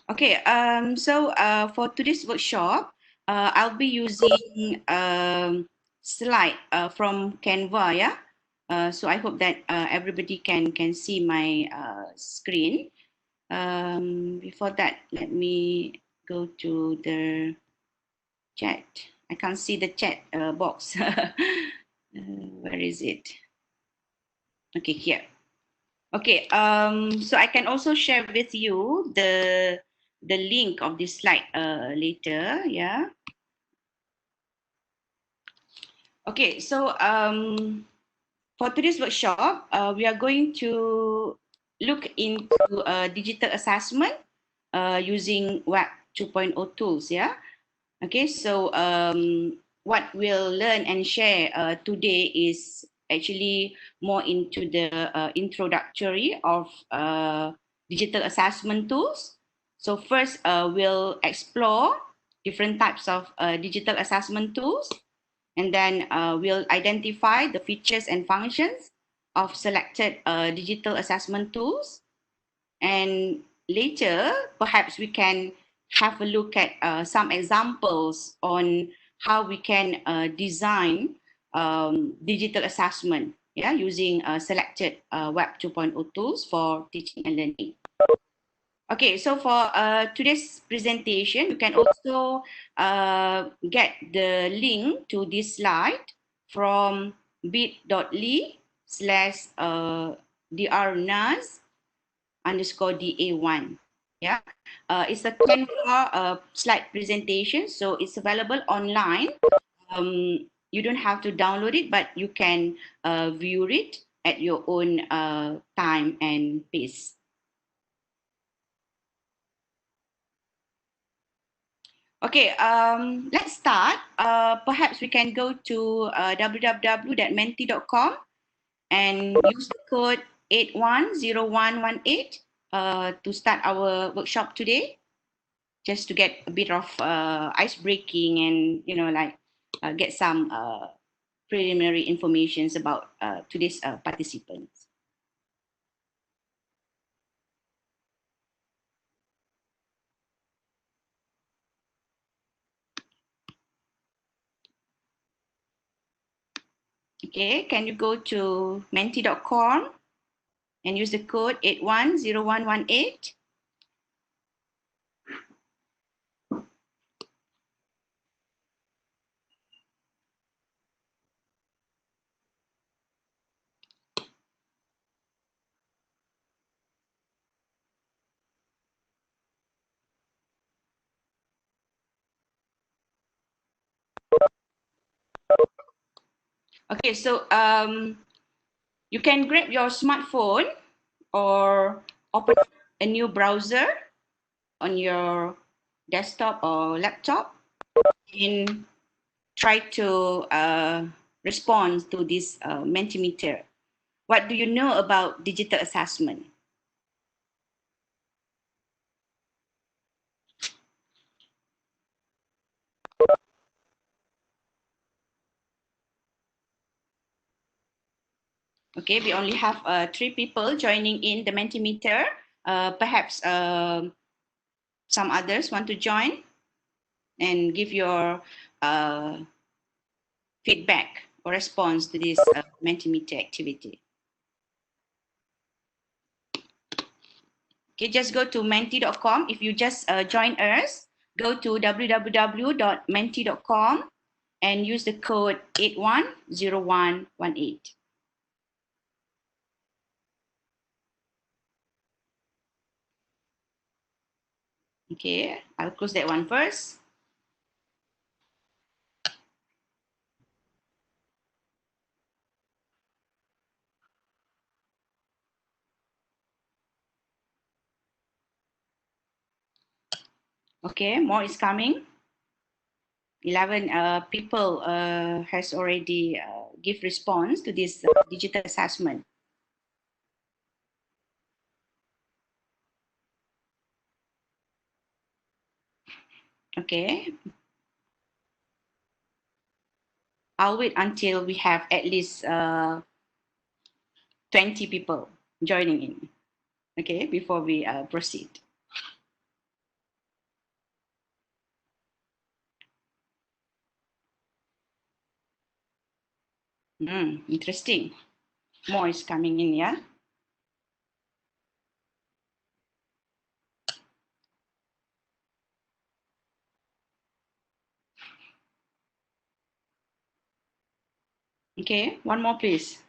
Okay, so for today's workshop, I'll be using slide from Canva, yeah. So I hope that everybody can see my screen. Before that, let me go to the chat. I can't see the chat box. Where is it? Okay, here. Okay, so I can also share with you the link of this slide later, yeah. Okay, so for today's workshop, we are going to look into digital assessment using Web 2.0 tools, yeah. Okay, so what we'll learn and share today is actually more into the introductory of digital assessment tools. So first, we'll explore different types of digital assessment tools, and then we'll identify the features and functions of selected digital assessment tools. And later, perhaps we can have a look at some examples on how we can design digital assessment, yeah, using selected Web 2.0 tools for teaching and learning. Okay, so for today's presentation, you can also get the link to this slide from bit.ly/drnaz_DA1. Yeah, it's a Canva slide presentation, so it's available online. You don't have to download it, but you can view it at your own time and pace. Okay, let's start. Perhaps we can go to www.menti.com and use the code 810118 to start our workshop today, just to get a bit of ice breaking and, you know, like get some preliminary informations about today's participants. Okay, can you go to menti.com and use the code 810118? Okay, so you can grab your smartphone or open a new browser on your desktop or laptop and try to respond to this Mentimeter. What do you know about digital assessment? Okay, we only have 3 people joining in the Mentimeter. Perhaps some others want to join and give your feedback or response to this Mentimeter activity. Okay, just go to menti.com. If you just join us, go to www.menti.com and use the code 810118. Okay, I'll close that one first. Okay, more is coming. 11 people has already give response to this digital assessment. Okay, I'll wait until we have at least 20 people joining in, okay, before we proceed. Interesting. More is coming in, yeah. Okay, one more, please.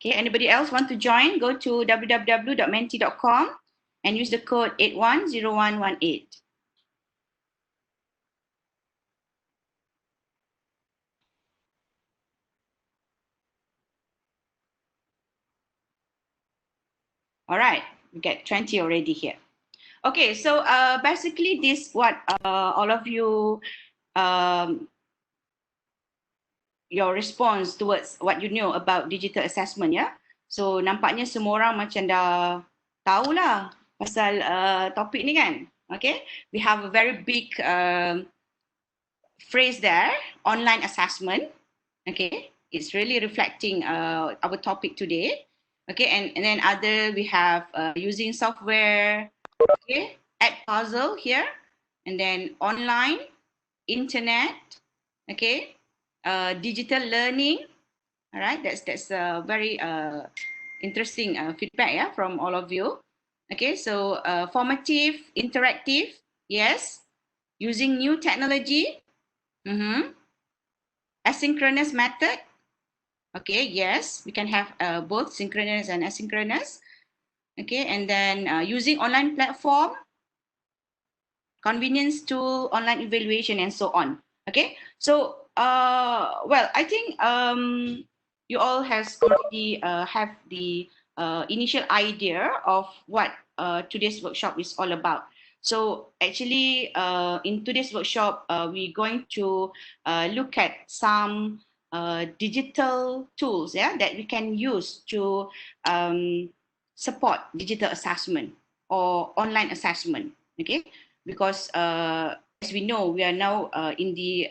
Okay, anybody else want to join? Go to www.menti.com and use the code 810118. All right, we get 20 already here. Okay, so basically this what all of you um, your response towards what you know about digital assessment, ya. So nampaknya semua orang macam dah tahulah pasal topik ni kan. Okay, we have a very big phrase there, online assessment. Okay, it's really reflecting our topic today. Okay, and then other we have using software. Okay, add puzzle here, and then online, internet. Okay, digital learning. All right, that's a very interesting feedback, yeah, from all of you. Okay, so formative, interactive, yes. Using new technology, asynchronous method. Okay, yes, we can have both synchronous and asynchronous. Okay, and then using online platform, convenience tool, online evaluation, and so on. Okay, so well, I think you all has already have the initial idea of what today's workshop is all about. So actually, in today's workshop, we're going to look at some digital tools, yeah, that we can use to support digital assessment or online assessment. Okay, because as we know, we are now in the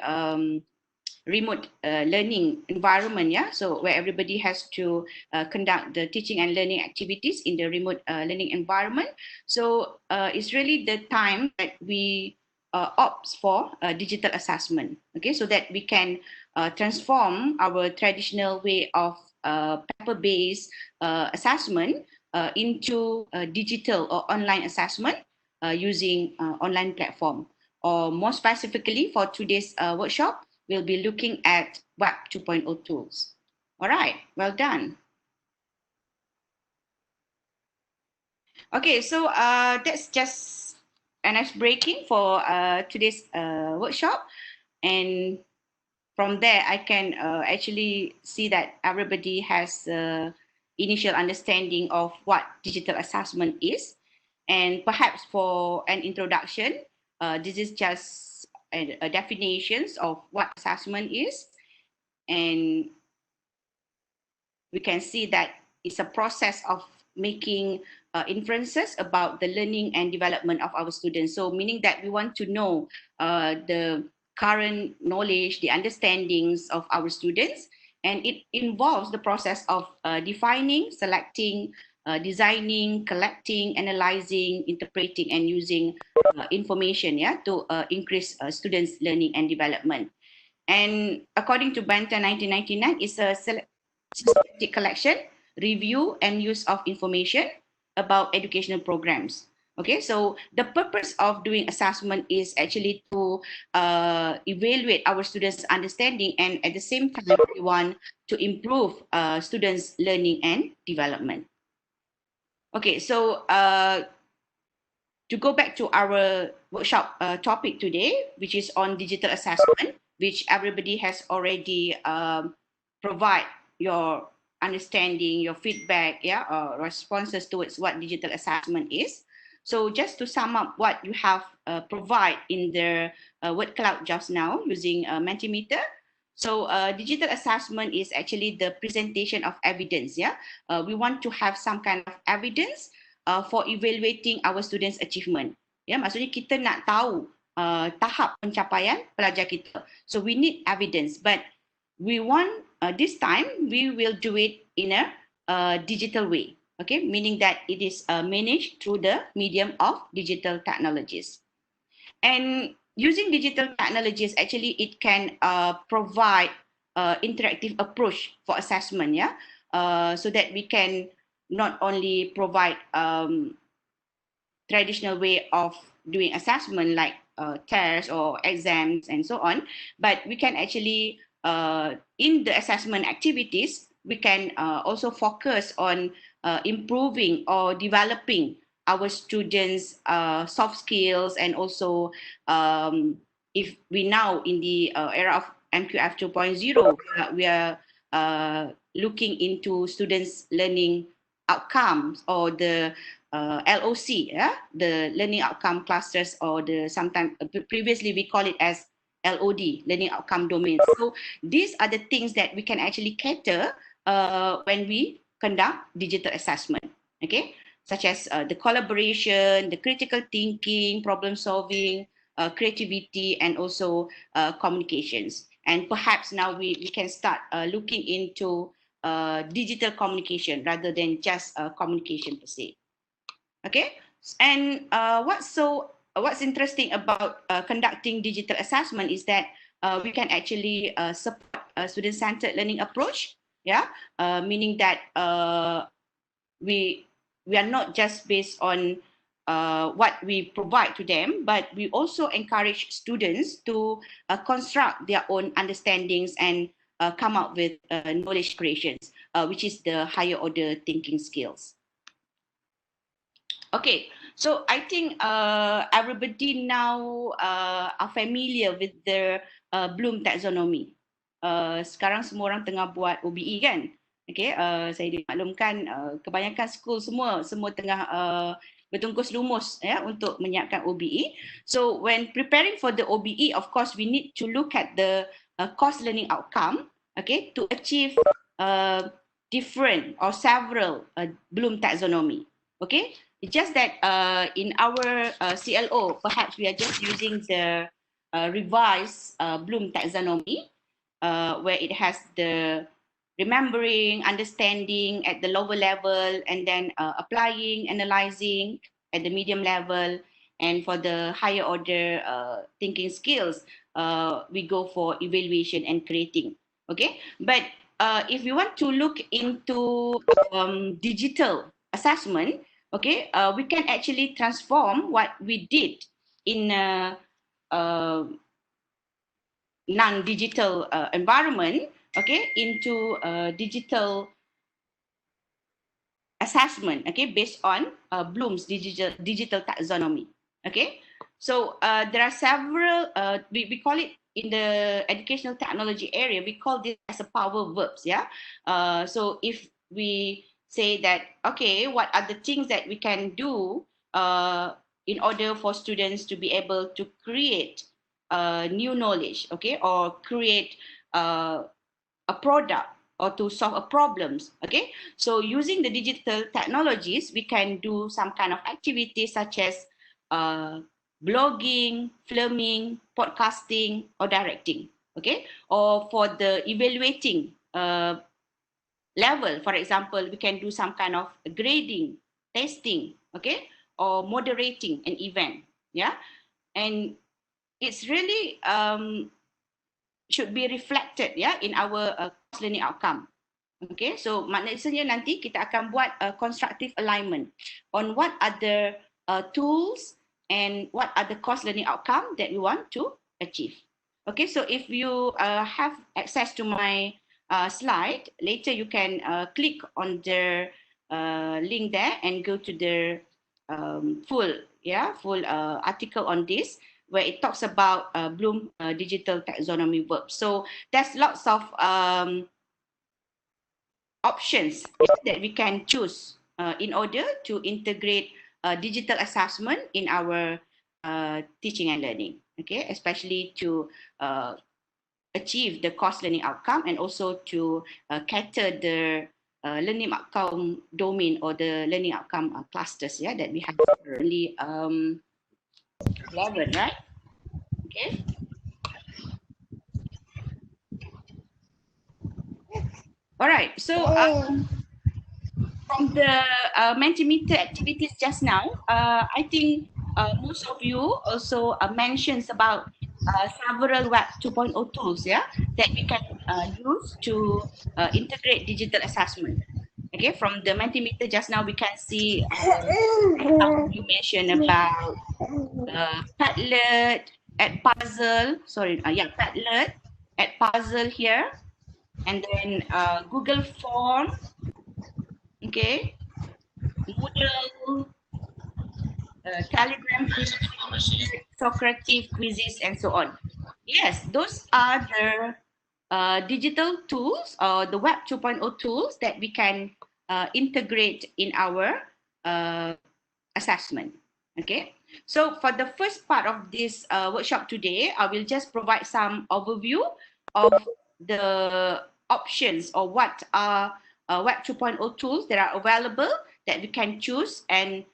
remote learning environment, yeah. So where everybody has to conduct the teaching and learning activities in the remote learning environment. So it's really the time that we opt for digital assessment. Okay, so that we can transform our traditional way of paper-based assessment into digital or online assessment using online platform. Or more specifically for today's workshop, we'll be looking at Web 2.0 tools. All right, well done. Okay, so that's just an ice breaking for today's workshop. And from there, I can actually see that everybody has initial understanding of what digital assessment is. And perhaps for an introduction, this is just a definitions of what assessment is. And we can see that it's a process of making inferences about the learning and development of our students. So meaning that we want to know the current knowledge, the understandings of our students, and it involves the process of defining, selecting, designing, collecting, analyzing, interpreting, and using information, yeah, to increase students' learning and development. And according to Banter 1999, it's a systematic collection, review, and use of information about educational programs. Okay, so the purpose of doing assessment is actually to evaluate our students' understanding, and at the same time, we want to improve students' learning and development. Okay, so to go back to our workshop topic today, which is on digital assessment, which everybody has already provide your understanding, your feedback, yeah, or responses towards what digital assessment is. So just to sum up what you have provide in the word cloud just now using Mentimeter. So digital assessment is actually the presentation of evidence, yeah. We want to have some kind of evidence for evaluating our students' achievement. Ya, maksudnya kita nak tahu tahap pencapaian pelajar kita. So we need evidence, but we want this time we will do it in a digital way. Okay, meaning that it is managed through the medium of digital technologies. And using digital technologies, actually, it can provide interactive approach for assessment, yeah, so that we can not only provide traditional way of doing assessment like tests or exams and so on, but we can actually in the assessment activities we can also focus on improving or developing our students soft skills, and also if we now in the era of MQF 2.0, we are looking into students learning outcomes, or the LOC, yeah, the learning outcome clusters, or the sometimes previously we call it as LOD, learning outcome domains. So these are the things that we can actually cater when we conduct digital assessment, okay, such as the collaboration, the critical thinking, problem solving, creativity, and also communications. And perhaps now we can start looking into digital communication rather than just communication per se. Okay, and what's interesting about conducting digital assessment is that we can actually support a student-centered learning approach. Yeah, meaning that we are not just based on what we provide to them, but we also encourage students to construct their own understandings and come up with knowledge creations, which is the higher order thinking skills. Okay, so I think everybody now are familiar with the Bloom taxonomy. Sekarang semua orang tengah buat OBE kan? Okay, saya dimaklumkan kebanyakan school semua tengah bertungkus lumus ya untuk menyiapkan OBE. So when preparing for the OBE, of course we need to look at the course learning outcome, okay, to achieve different or several Bloom taxonomy. Okay, it's just that in our CLO, perhaps we are just using the revised Bloom taxonomy, where it has the remembering, understanding at the lower level, and then applying, analyzing at the medium level, and for the higher order thinking skills, we go for evaluation and creating. Okay, but if you want to look into digital assessment, okay, we can actually transform what we did in a non-digital environment, okay, into digital assessment, okay, based on Bloom's digital taxonomy. Okay, so there are several, we call it in the educational technology area, we call this as a power verbs. Yeah, so if we say that, okay, what are the things that we can do in order for students to be able to create new knowledge, okay, or create a product, or to solve a problems. Okay, so using the digital technologies, we can do some kind of activities such as blogging, filming, podcasting, or directing. Okay, or for the evaluating level, for example, we can do some kind of grading, testing, okay, or moderating an event. Yeah, and it's really should be reflected, yeah, in our course learning outcome. Okay, so maknanya nanti kita akan buat constructive alignment on what are the tools and what are the course learning outcome that we want to achieve. Okay, so if you have access to my slide, later you can click on the link there and go to the full article on this, where it talks about Bloom digital taxonomy verbs. So there's lots of options that we can choose in order to integrate digital assessment in our teaching and learning. Okay, especially to achieve the course learning outcome, and also to cater the learning outcome domain, or the learning outcome clusters, yeah, that we have currently 11, right? Okay. All right. So from the Mentimeter activities just now, I think most of you also mentions about several Web 2.0 tools, yeah, that we can use to integrate digital assessment. Okay, from the Mentimeter just now, we can see example you mentioned about Padlet, at Puzzle, sorry, yeah, Padlet, at Puzzle here, and then Google Form, okay, Moodle, Telegram groups, Socrative quizzes, and so on. Yes, those are the digital tools or the Web 2.0 tools that we can integrate in our assessment. Okay, so for the first part of this workshop today, I will just provide some overview of the options or what are Web 2.0 tools that are available that we can choose and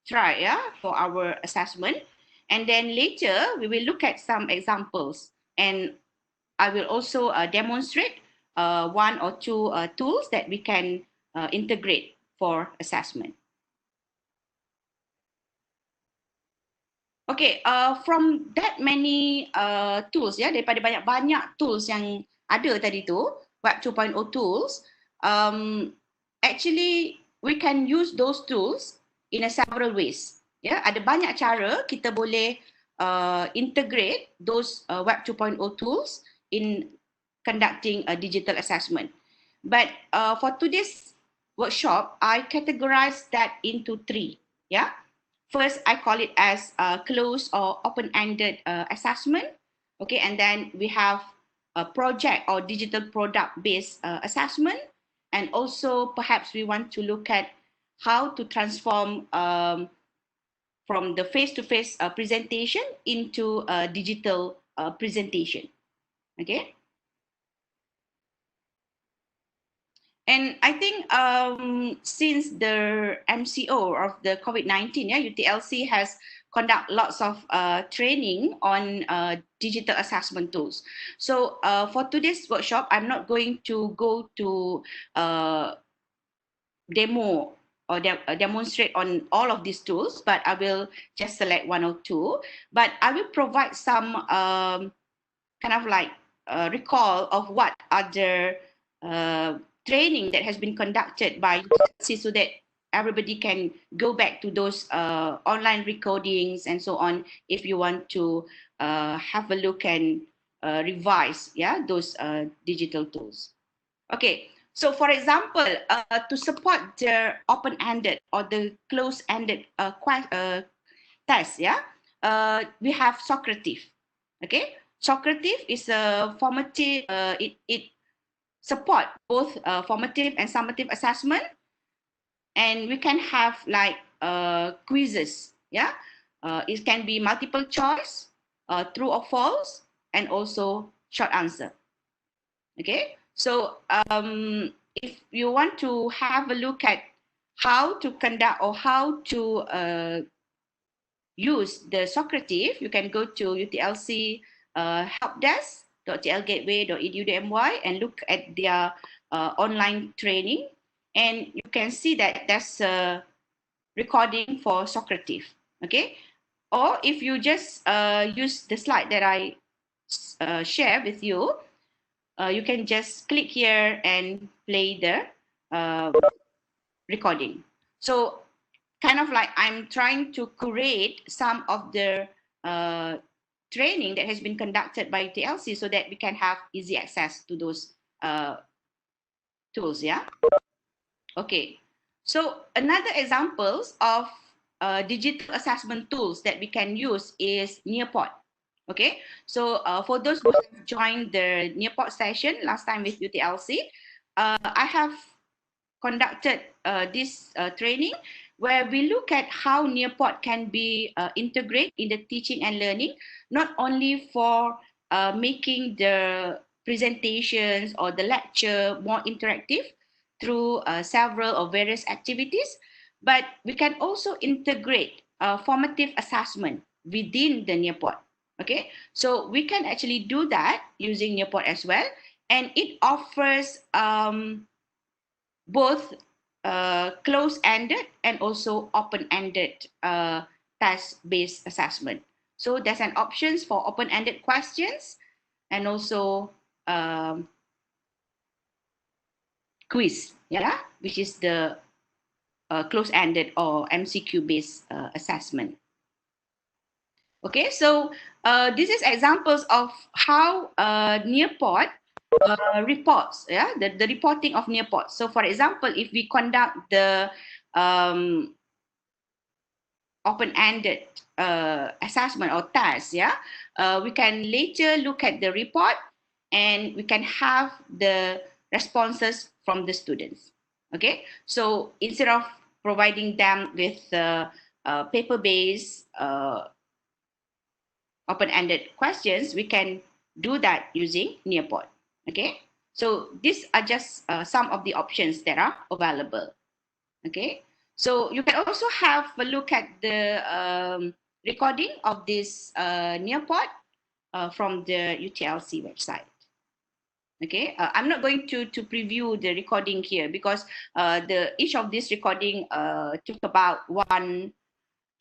try, yeah, for our assessment. And then later we will look at some examples, and I will also demonstrate one or two tools that we can integrate for assessment. Okay, from that many tools, ya, daripada banyak-banyak tools yang ada tadi tu, Web 2.0 tools, actually we can use those tools in a several ways. Ya, ada banyak cara kita boleh integrate those Web 2.0 tools in conducting a digital assessment. But for today's workshop, I categorize that into three. Yeah. First, I call it as closed or open-ended assessment. Okay, and then we have a project or digital product-based assessment. And also, perhaps we want to look at how to transform from the face-to-face presentation into a digital presentation. Okay. And I think since the MCO of the COVID-19, yeah, UTLC has conduct lots of training on digital assessment tools. So for today's workshop, I'm not going to go to demo or demonstrate on all of these tools, but I will just select one or two. But I will provide some kind of like recall of what are the training that has been conducted by UTC so that everybody can go back to those online recordings and so on if you want to have a look and revise, yeah, those digital tools. Okay, so for example, to support the open-ended or the closed-ended test, yeah, we have Socrative. Okay, Socrative is a formative, it support both formative and summative assessment, and we can have like quizzes, yeah, it can be multiple choice, true or false, and also short answer. Okay, so if you want to have a look at how to conduct or how to use the Socrative, you can go to UTLC helpdesk.tlgateway.edu.my and look at their online training, and you can see that that's a recording for Socrative. Okay, or if you just use the slide that I share with you, you can just click here and play the recording. So kind of like I'm trying to curate some of the training that has been conducted by TLC so that we can have easy access to those tools, yeah? Okay, so another examples of digital assessment tools that we can use is Nearpod. Okay, so for those who have joined the Nearpod session last time with UTLC, I have conducted this training where we look at how Nearpod can be integrated in the teaching and learning, not only for making the presentations or the lecture more interactive through several or various activities, but we can also integrate formative assessment within the Nearpod. Okay, so we can actually do that using Nearpod as well, and it offers both close-ended and also open-ended task-based assessment. So there's an options for open-ended questions and also quiz, yeah, which is the close-ended or MCQ-based assessment. Okay, so this is examples of how Nearpod reports, yeah, the reporting of Nearpod. So for example, if we conduct the open-ended assessment or task, yeah, we can later look at the report and we can have the responses from the students. Okay, so instead of providing them with paper-based open-ended questions, we can do that using Nearpod. Okay, so these are just some of the options that are available. Okay, so you can also have a look at the recording of this Nearpod from the UTLC website. Okay, I'm not going to preview the recording here because each of this recording took about 1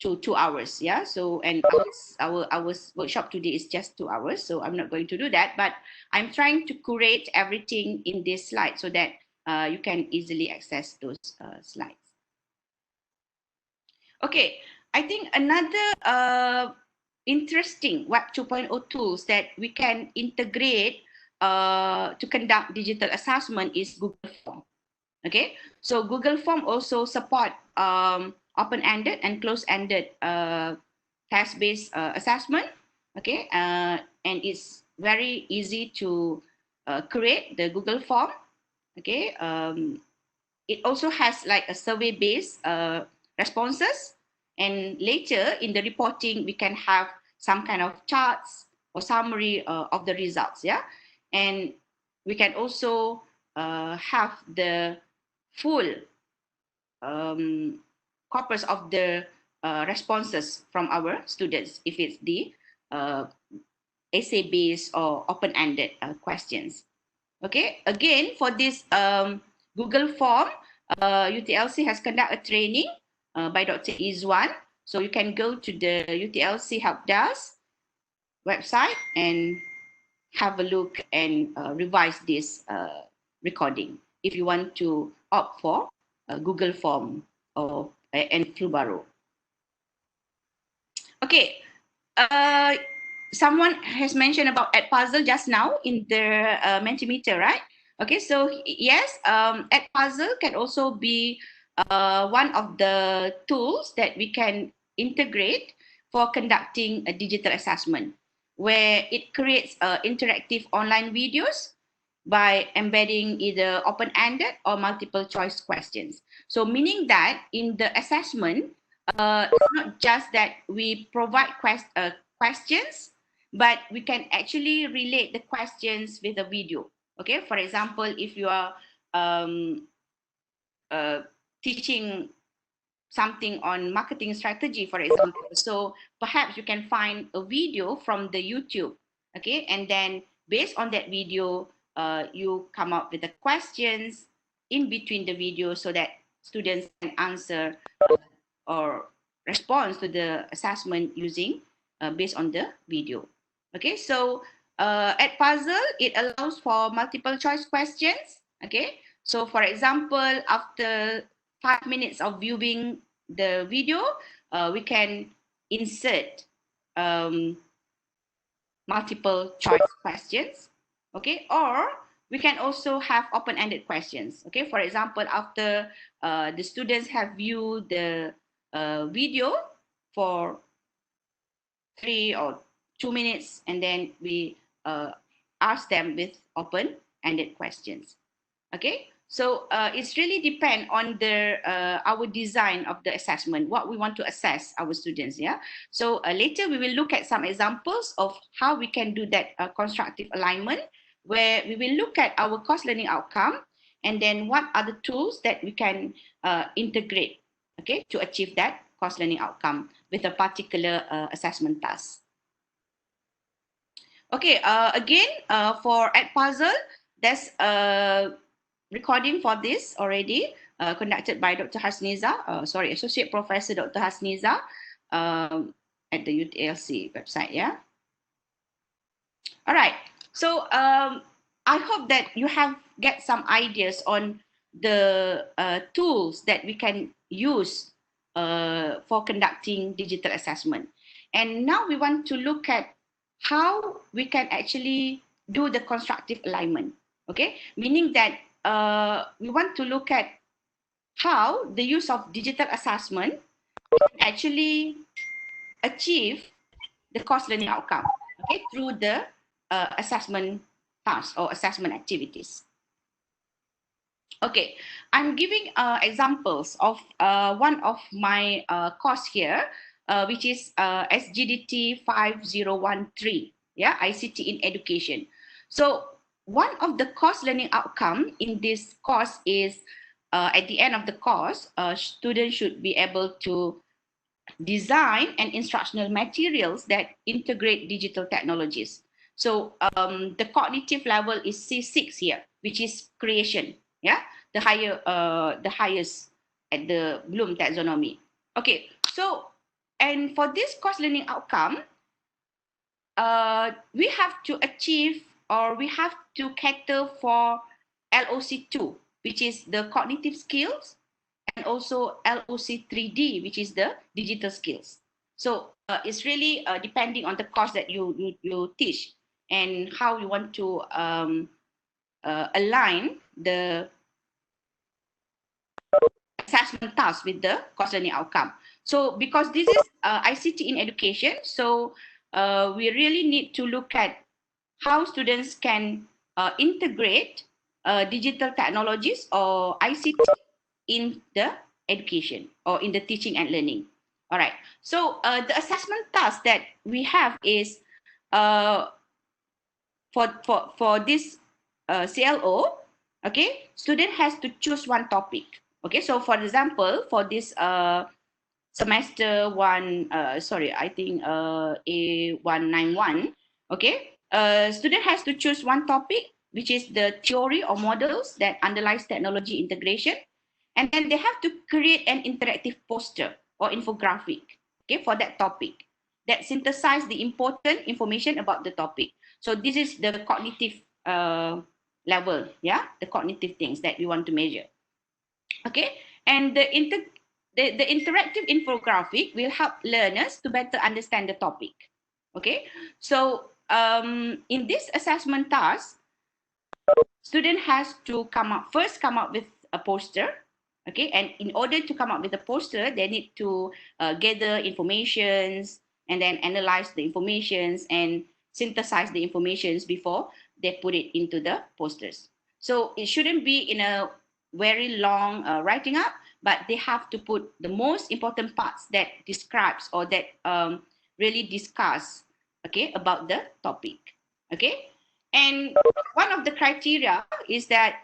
to 2 hours. Yeah, so and our workshop today is just 2 hours, so I'm not going to do that, but I'm trying to curate everything in this slide so that you can easily access those slides. Okay, I think another interesting Web 2.0 tools that we can integrate to conduct digital assessment is Google Form. Okay, so Google Form also support open-ended and closed-ended task-based assessment. Okay, and it's very easy to create the Google Form. Okay, it also has like a survey-based responses, and later in the reporting we can have some kind of charts or summary of the results. Yeah, and we can also have the full corpus of the responses from our students if it's the essay-based or open-ended questions. Okay, again, for this Google form, UTLC has conducted a training by Dr. Izwan. So you can go to the UTLC Help Desk website and have a look and revise this recording if you want to opt for Google form or and Flubaro. Okay, someone has mentioned about Edpuzzle just now in the Mentimeter, right? Okay, so yes, Edpuzzle can also be one of the tools that we can integrate for conducting a digital assessment, where it creates interactive online videos by embedding either open-ended or multiple choice questions. So meaning that in the assessment, it's not just that we provide questions, but we can actually relate the questions with a video. Okay, for example, if you are teaching something on marketing strategy, for example, so perhaps you can find a video from the YouTube, okay, and then based on that video, you come up with the questions in between the video so that students can answer or respond to the assessment using based on the video. Okay, so at Puzzle, it allows for multiple choice questions. Okay, so for example, after 5 minutes of viewing the video, we can insert multiple choice questions. Okay, or we can also have open-ended questions. Okay, for example, after the students have viewed the video for 3 or 2 minutes, and then we ask them with open-ended questions. Okay, so it's really depend on the our design of the assessment, what we want to assess our students. Yeah, so later we will look at some examples of how we can do that constructive alignment, where we will look at our course learning outcome and then what are the tools that we can integrate, okay, to achieve that course learning outcome with a particular assessment task. Okay, again, for Edpuzzle, there's recording for this already, conducted by Dr. Hasniza, Associate Professor Dr. Hasniza, at the UTLC website, yeah? All right, so I hope that you have get some ideas on the tools that we can use for conducting digital assessment. And now we want to look at how we can actually do the constructive alignment, okay? Meaning that we want to look at how the use of digital assessment actually achieve the course learning outcome, okay, through the assessment tasks or assessment activities. Okay, I'm giving examples of one of my course here, which is SGDT 5013, yeah, ICT in education. So one of the course learning outcome in this course is at the end of the course, students should be able to design and instructional materials that integrate digital technologies. So the cognitive level is C6 here, which is creation. Yeah, the highest at the Bloom taxonomy. Okay, so and for this course learning outcome, we have to achieve or we have to cater for LOC2, which is the cognitive skills, and also LOC3D, which is the digital skills. So it's really depending on the course that you teach and how you want to align the assessment task with the course learning outcome. So because this is ICT in education, so we really need to look at how students can integrate digital technologies or ICT in the education or in the teaching and learning. All right. So the assessment task that we have is for this CLO. Okay, student has to choose one topic. Okay, so for example, for this semester one, I think A191. Okay, student has to choose one topic, which is the theory or models that underlies technology integration. And then they have to create an interactive poster or infographic, okay, for that topic that synthesize the important information about the topic. So this is the cognitive level, yeah, the cognitive things that we want to measure. Okay, and the interactive infographic will help learners to better understand the topic. Okay, so in this assessment task, student has to come up with a poster. Okay, and in order to come up with a poster, they need to gather informations and then analyze the informations and synthesize the informations before they put it into the posters. So it shouldn't be in a very long writing up, but they have to put the most important parts that describes or that really discuss, okay, about the topic. Okay, and one of the criteria is that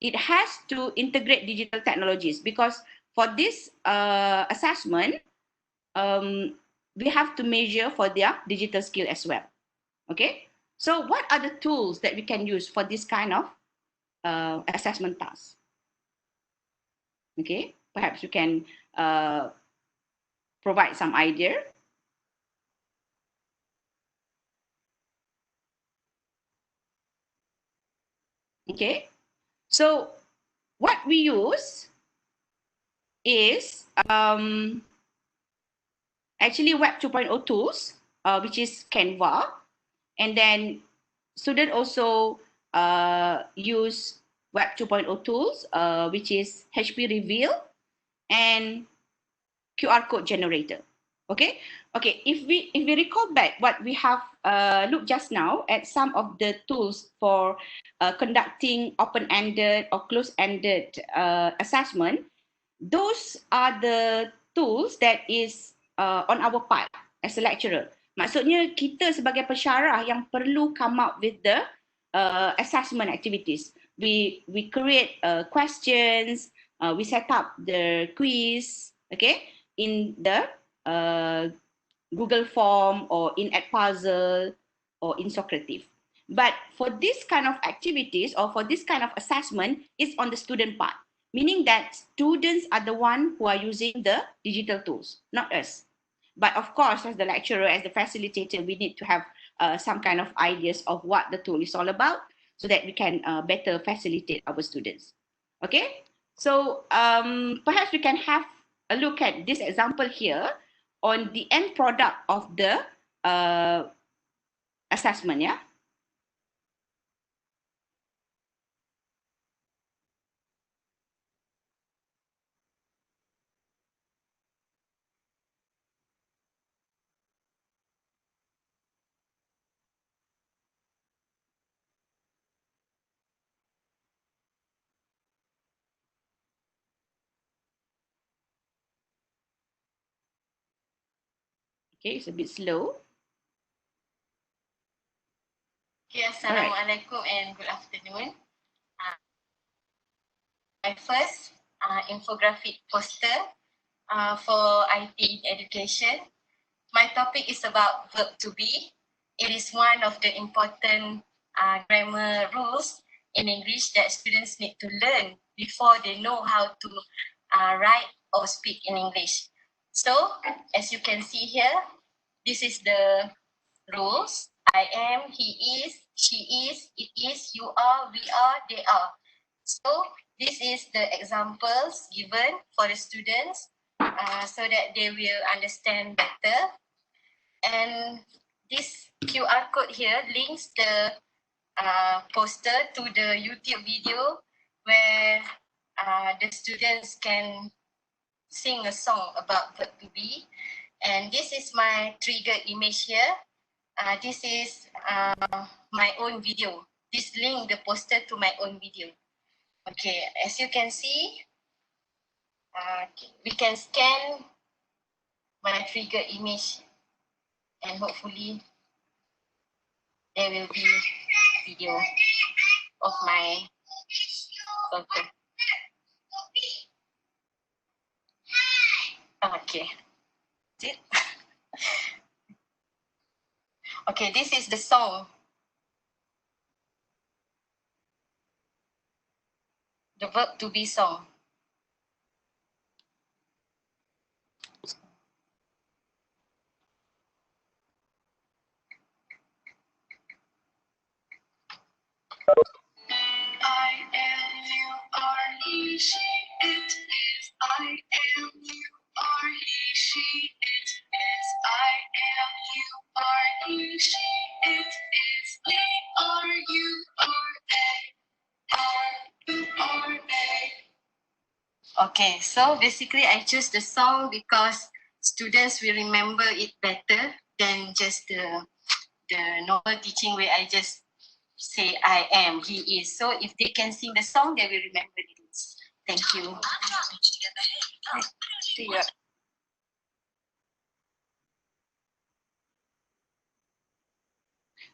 it has to integrate digital technologies, because for this assessment, we have to measure for their digital skill as well. Okay, so what are the tools that we can use for this kind of assessment task? Okay, perhaps you can provide some idea. Okay, so what we use is actually Web 2.0 tools, which is Canva, and then student also use Web 2.0 tools, which is HP Reveal and QR code generator. Okay, okay. If we recall back what we have looked just now at some of the tools for conducting open-ended or closed-ended assessment, those are the tools that is on our part as a lecturer. Maksudnya kita sebagai pensyarah yang perlu come up with the assessment activities. We create questions, we set up the quiz, okay, in the Google form or in Edpuzzle or in Socrative. But for this kind of activities or for this kind of assessment, it's on the student part, meaning that students are the one who are using the digital tools, not us. But of course, as the lecturer, as the facilitator, we need to have some kind of ideas of what the tool is all about so that we can better facilitate our students. Okay, so perhaps we can have a look at this example here on the end product of the assessment, yeah? Okay, it's a bit slow. Okay, Assalamualaikum and good afternoon. My first infographic poster for IT in education. My topic is about verb to be. It is one of the important grammar rules in English that students need to learn before they know how to write or speak in English. So, as you can see here, this is the rules. I am, he is, she is, it is, you are, we are, they are. So this is the examples given for the students so that they will understand better. And this QR code here links the poster to the YouTube video where the students can sing a song about verb to be. And this is my trigger image here. This is my own video. This link the poster to my own video. Okay, as you can see, we can scan my trigger image and hopefully there will be video of my photo. Okay, that's it. Okay, this is the song. The verb to be song. I am, you are, he, she, it is. I am, you are, he, she, it is. I am, you are, he, she, it is. We are, you are, they are, you are, they. Okay, so basically I choose the song because students will remember it better than just the normal teaching where I just say I am, he is. So if they can sing the song, they will remember it. Thank you. Yeah.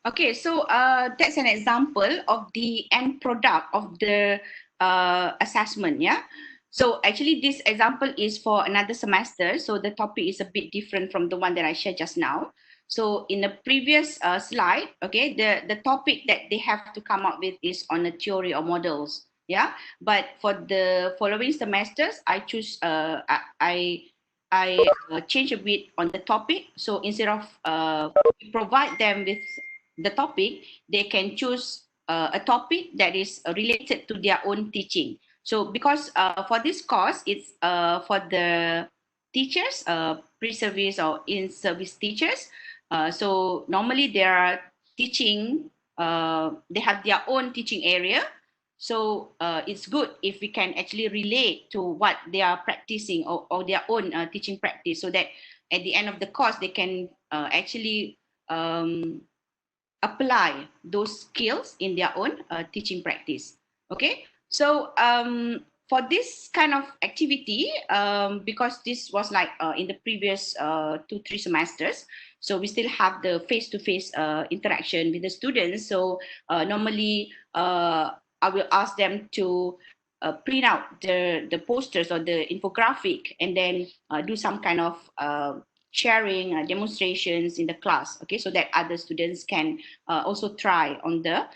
Okay, so that's an example of the end product of the assessment, yeah? So actually this example is for another semester, so the topic is a bit different from the one that I shared just now. So in the previous slide, okay, the topic that they have to come up with is on the theory or models, yeah? But for the following semesters, I choose, I change a bit on the topic. So instead of provide them with the topic, they can choose a topic that is related to their own teaching. So because for this course, it's for the teachers, pre-service or in-service teachers. So normally they are teaching, they have their own teaching area. So it's good if we can actually relate to what they are practicing or their own teaching practice, so that at the end of the course, they can actually apply those skills in their own teaching practice. Okay, so for this kind of activity, because this was like in the previous 2-3 semesters, so we still have the face-to-face interaction with the students. So normally I will ask them to print out the posters or the infographic and then do some kind of sharing demonstrations in the class, okay, so that other students can also try on the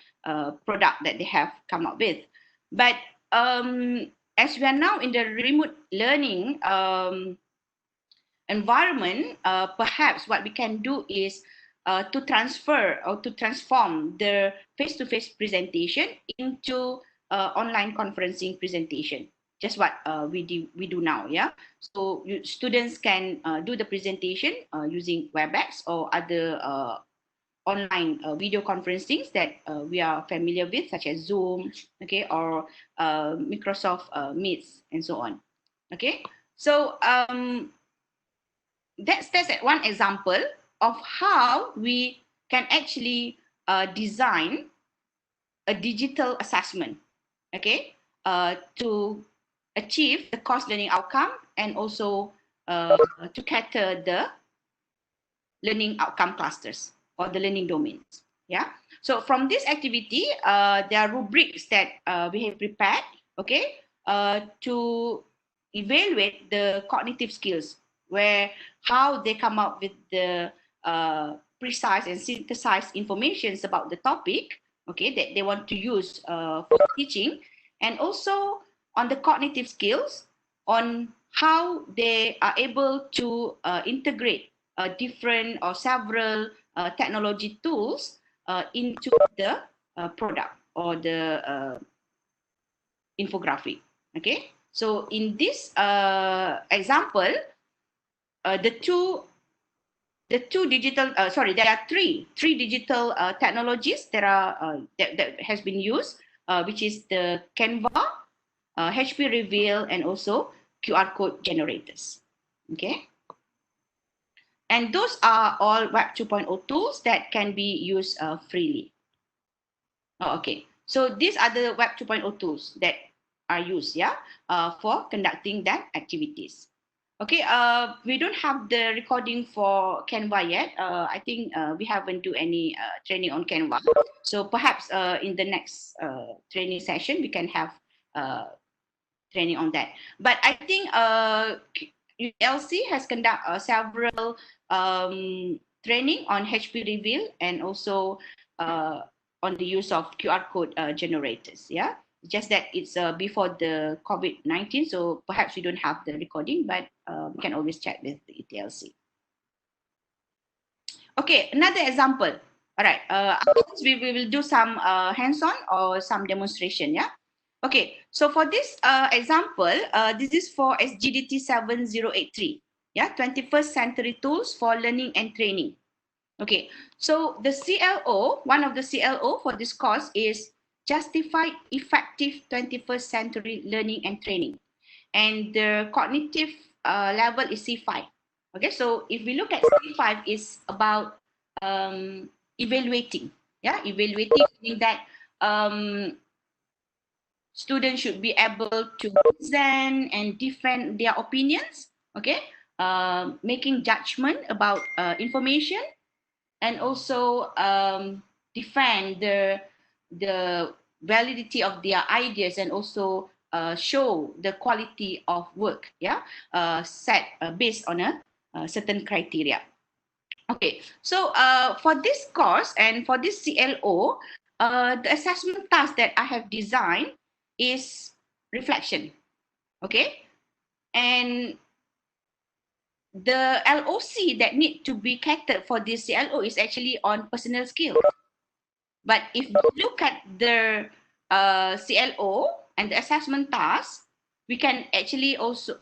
product that they have come up with. But as we are now in the remote learning environment, perhaps what we can do is to transfer or to transform the face-to-face presentation into online conferencing presentation. Just what we do now, yeah. So students can do the presentation using WebEx or other online video conferencing that we are familiar with, such as Zoom, okay, or Microsoft Meets and so on. Okay, so that's one example of how we can actually design a digital assessment, okay, to achieve the course learning outcome and also to cater the learning outcome clusters or the learning domains. Yeah. So from this activity, there are rubrics that we have prepared, okay, to evaluate the cognitive skills, where how they come up with the precise and synthesized informations about the topic, okay, that they want to use for teaching, and also on the cognitive skills on how they are able to integrate different or several technology tools into the product or the infographic. Okay, so in this example, the two digital there are three digital technologies that are that has been used, which is the Canva, HP Reveal, and also QR code generators. Okay. And those are all Web 2.0 tools that can be used freely. Oh, okay. So these are the Web 2.0 tools that are used, yeah, for conducting that activities. Okay, we don't have the recording for Canva yet. I think we haven't do any training on Canva. So perhaps in the next training session, we can have training on that. But I think ULC has conducted several training on HP Reveal and also on the use of QR code generators. Yeah, just that it's before the COVID-19, so perhaps we don't have the recording, but we can always check with the ETLC. Okay, another example. All right, we will do some hands-on or some demonstration. Yeah. Okay, so for this example, this is for SGDT 7083. Yeah, 21st Century Tools for Learning and Training. Okay, so the CLO, one of the CLO for this course is Justified Effective 21st Century Learning and Training. And the cognitive level is C5. Okay, so if we look at C5, is about evaluating. Yeah, evaluating, meaning that students should be able to present and defend their opinions. Okay, making judgment about information, and also defend the validity of their ideas, and also show the quality of work, yeah, set based on a certain criteria. Okay, so for this course and for this CLO, the assessment task that I have designed is reflection. Okay, and the LOC that need to be catered for this CLO is actually on personal skills. But if you look at the CLO and the assessment task, we can actually also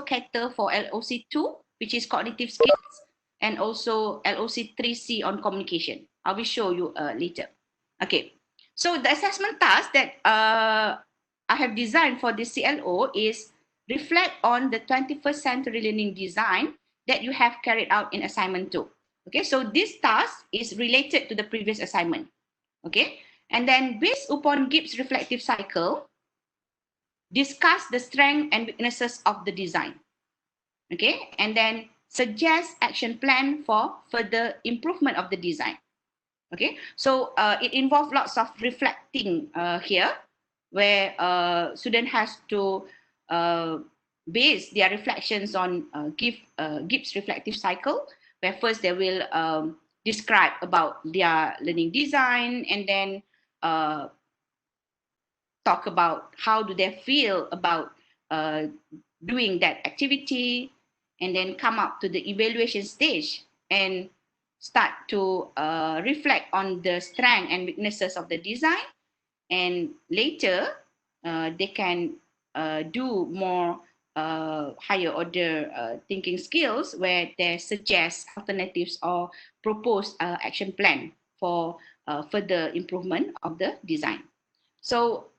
cater for LOC2, which is cognitive skills, and also LOC3C on communication. I will show you later. Okay, so the assessment task that I have designed for this CLO is reflect on the 21st century learning design that you have carried out in assignment 2. Okay, so this task is related to the previous assignment. Okay, and then based upon Gibbs reflective cycle, discuss the strengths and weaknesses of the design. Okay, and then suggest action plan for further improvement of the design. Okay, so it involves lots of reflecting here, where student has to base their reflections on Gibbs reflective cycle, where first they will describe about their learning design, and then talk about how do they feel about uh, doing that activity, and then come up to the evaluation stage and start to reflect on the strengths and weaknesses of the design. And later they can do more higher order thinking skills, where they suggest alternatives or propose action plan for further improvement of the design. So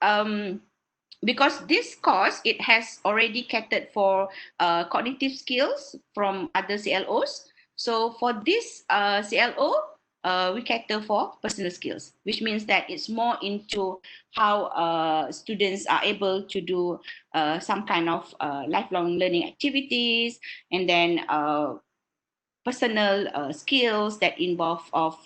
because this course, it has already catered for cognitive skills from other CLOs. So for this CLO, we cater for personal skills, which means that it's more into how students are able to do some kind of lifelong learning activities, and then personal skills that involve of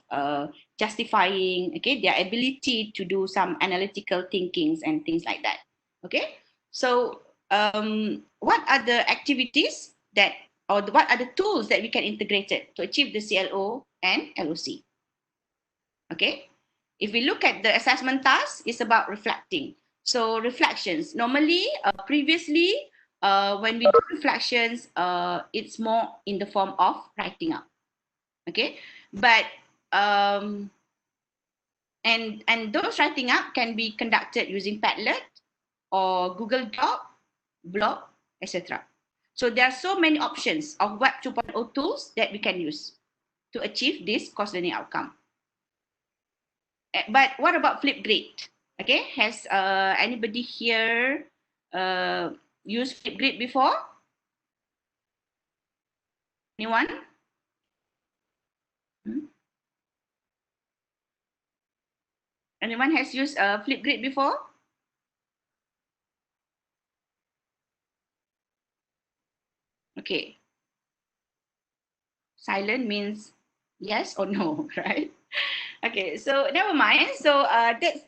justifying, okay, their ability to do some analytical thinkings and things like that. Okay, so what are the activities that, or what are the tools that we can integrate it to achieve the CLO and LOC? Okay, if we look at the assessment task, it's about reflecting. So reflections, normally previously when we do reflections, it's more in the form of writing up. Okay, but and those writing up can be conducted using Padlet or Google Doc, blog, etc. So there are so many options of Web 2.0 tools that we can use to achieve this course learning outcome. But what about Flipgrid? Okay, has anybody here used Flipgrid before? Anyone? Anyone has used Flipgrid before? Okay. Silent means yes or no, right? Okay, so never mind. So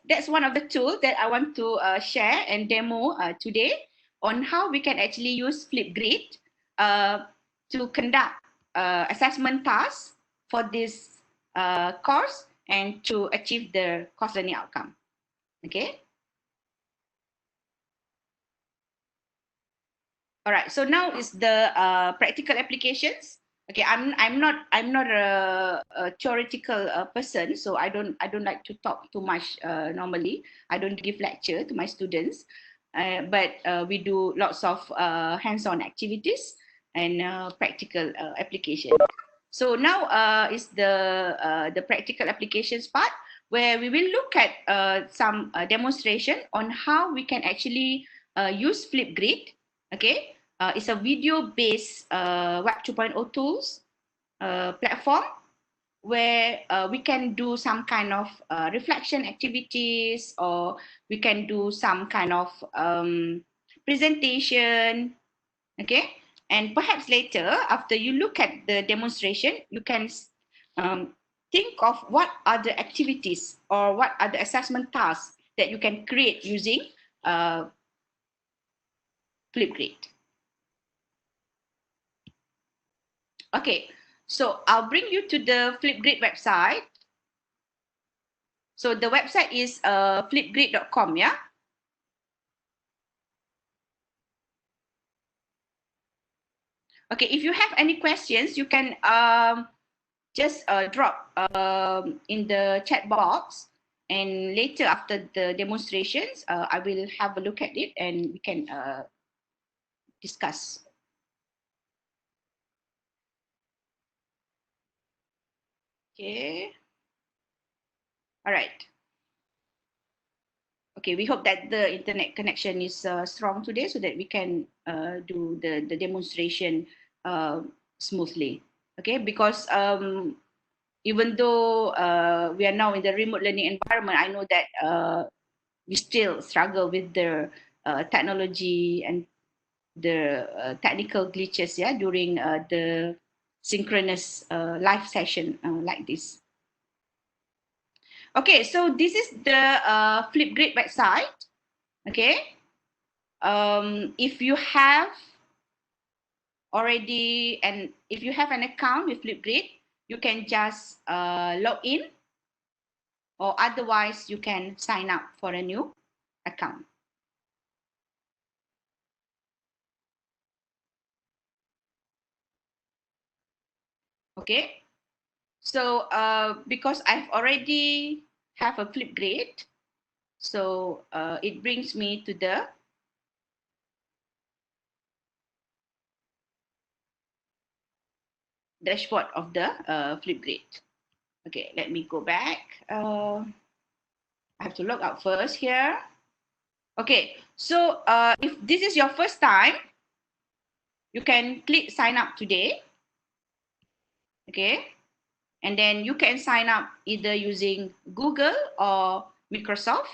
that's one of the tools that I want to share and demo today, on how we can actually use Flipgrid to conduct assessment tasks for this course and to achieve the course learning outcome. Okay. All right. So now is the practical applications. Okay, I'm not a theoretical person, so I don't like to talk too much normally. I don't give lecture to my students, but we do lots of hands-on activities and practical application. So now is the practical applications part, where we will look at some demonstration on how we can actually use Flipgrid. Okay, it's a video-based Web 2.0 tools platform, where we can do some kind of reflection activities, or we can do some kind of presentation. Okay, and perhaps later, after you look at the demonstration, you can think of what are the activities or what are the assessment tasks that you can create using Flipgrid. Okay, so I'll bring you to the Flipgrid website. So the website is flipgrid.com, yeah? Okay, if you have any questions, you can just drop in the chat box, and later after the demonstrations, I will have a look at it and we can discuss. Okay. All right. Okay, we hope that the internet connection is strong today, so that we can do the demonstration smoothly. Okay, because even though we are now in the remote learning environment, I know that we still struggle with the technology and the technical glitches, yeah, during the synchronous live session like this. Okay, so this is the Flipgrid website. Okay, if you have already, and if you have an account with Flipgrid, you can just log in, or otherwise you can sign up for a new account. Okay, so because I've already have a Flipgrid, so it brings me to the dashboard of the Flipgrid. Okay, let me go back. I have to log out first here. Okay, so if this is your first time, you can click sign up today. Okay, and then you can sign up either using Google or Microsoft.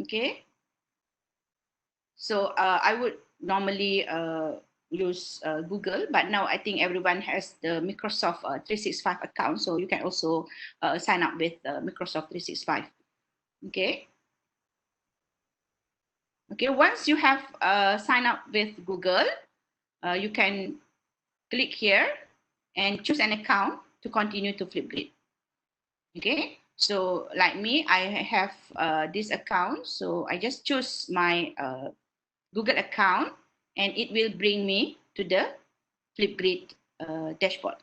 Okay, so I would normally use Google, but now I think everyone has the Microsoft 365 account, so you can also sign up with Microsoft 365. Okay. Okay, once you have signed up with Google, you can click here and choose an account to continue to Flipgrid. Okay, so like me, I have this account, so I just choose my Google account, and it will bring me to the Flipgrid dashboard.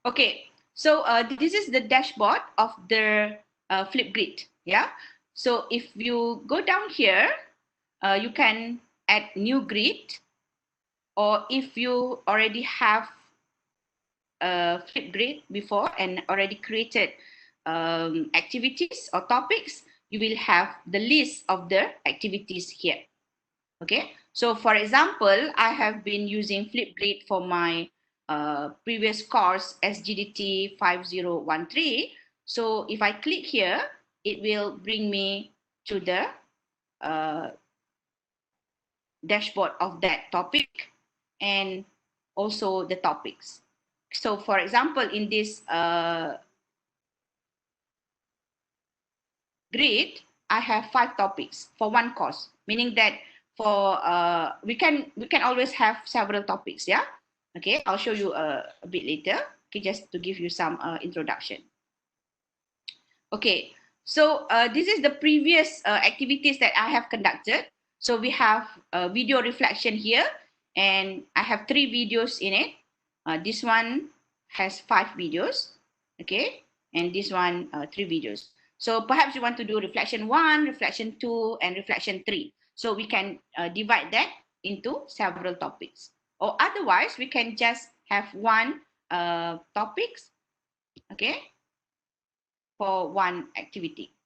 Okay, so this is the dashboard of the Flipgrid. Yeah, so if you go down here, you can add new grid, or if you already have a Flipgrid before and already created activities or topics, you will have the list of the activities here. Okay, so for example, I have been using Flipgrid for my previous course SGDT 5013. So if I click here, it will bring me to the dashboard of that topic and also the topics. So for example, in this grid, I have 5 topics for one course, meaning that for we can always have several topics. Yeah. Okay, I'll show you a bit later. Okay, just to give you some introduction. Okay, so this is the previous activities that I have conducted. So we have a video reflection here, and I have 3 videos in it. This one has 5 videos, okay, and this one 3 videos. So perhaps you want to do reflection 1, reflection 2, and reflection 3. So we can divide that into several topics, or otherwise we can just have one topics, okay, for one activity.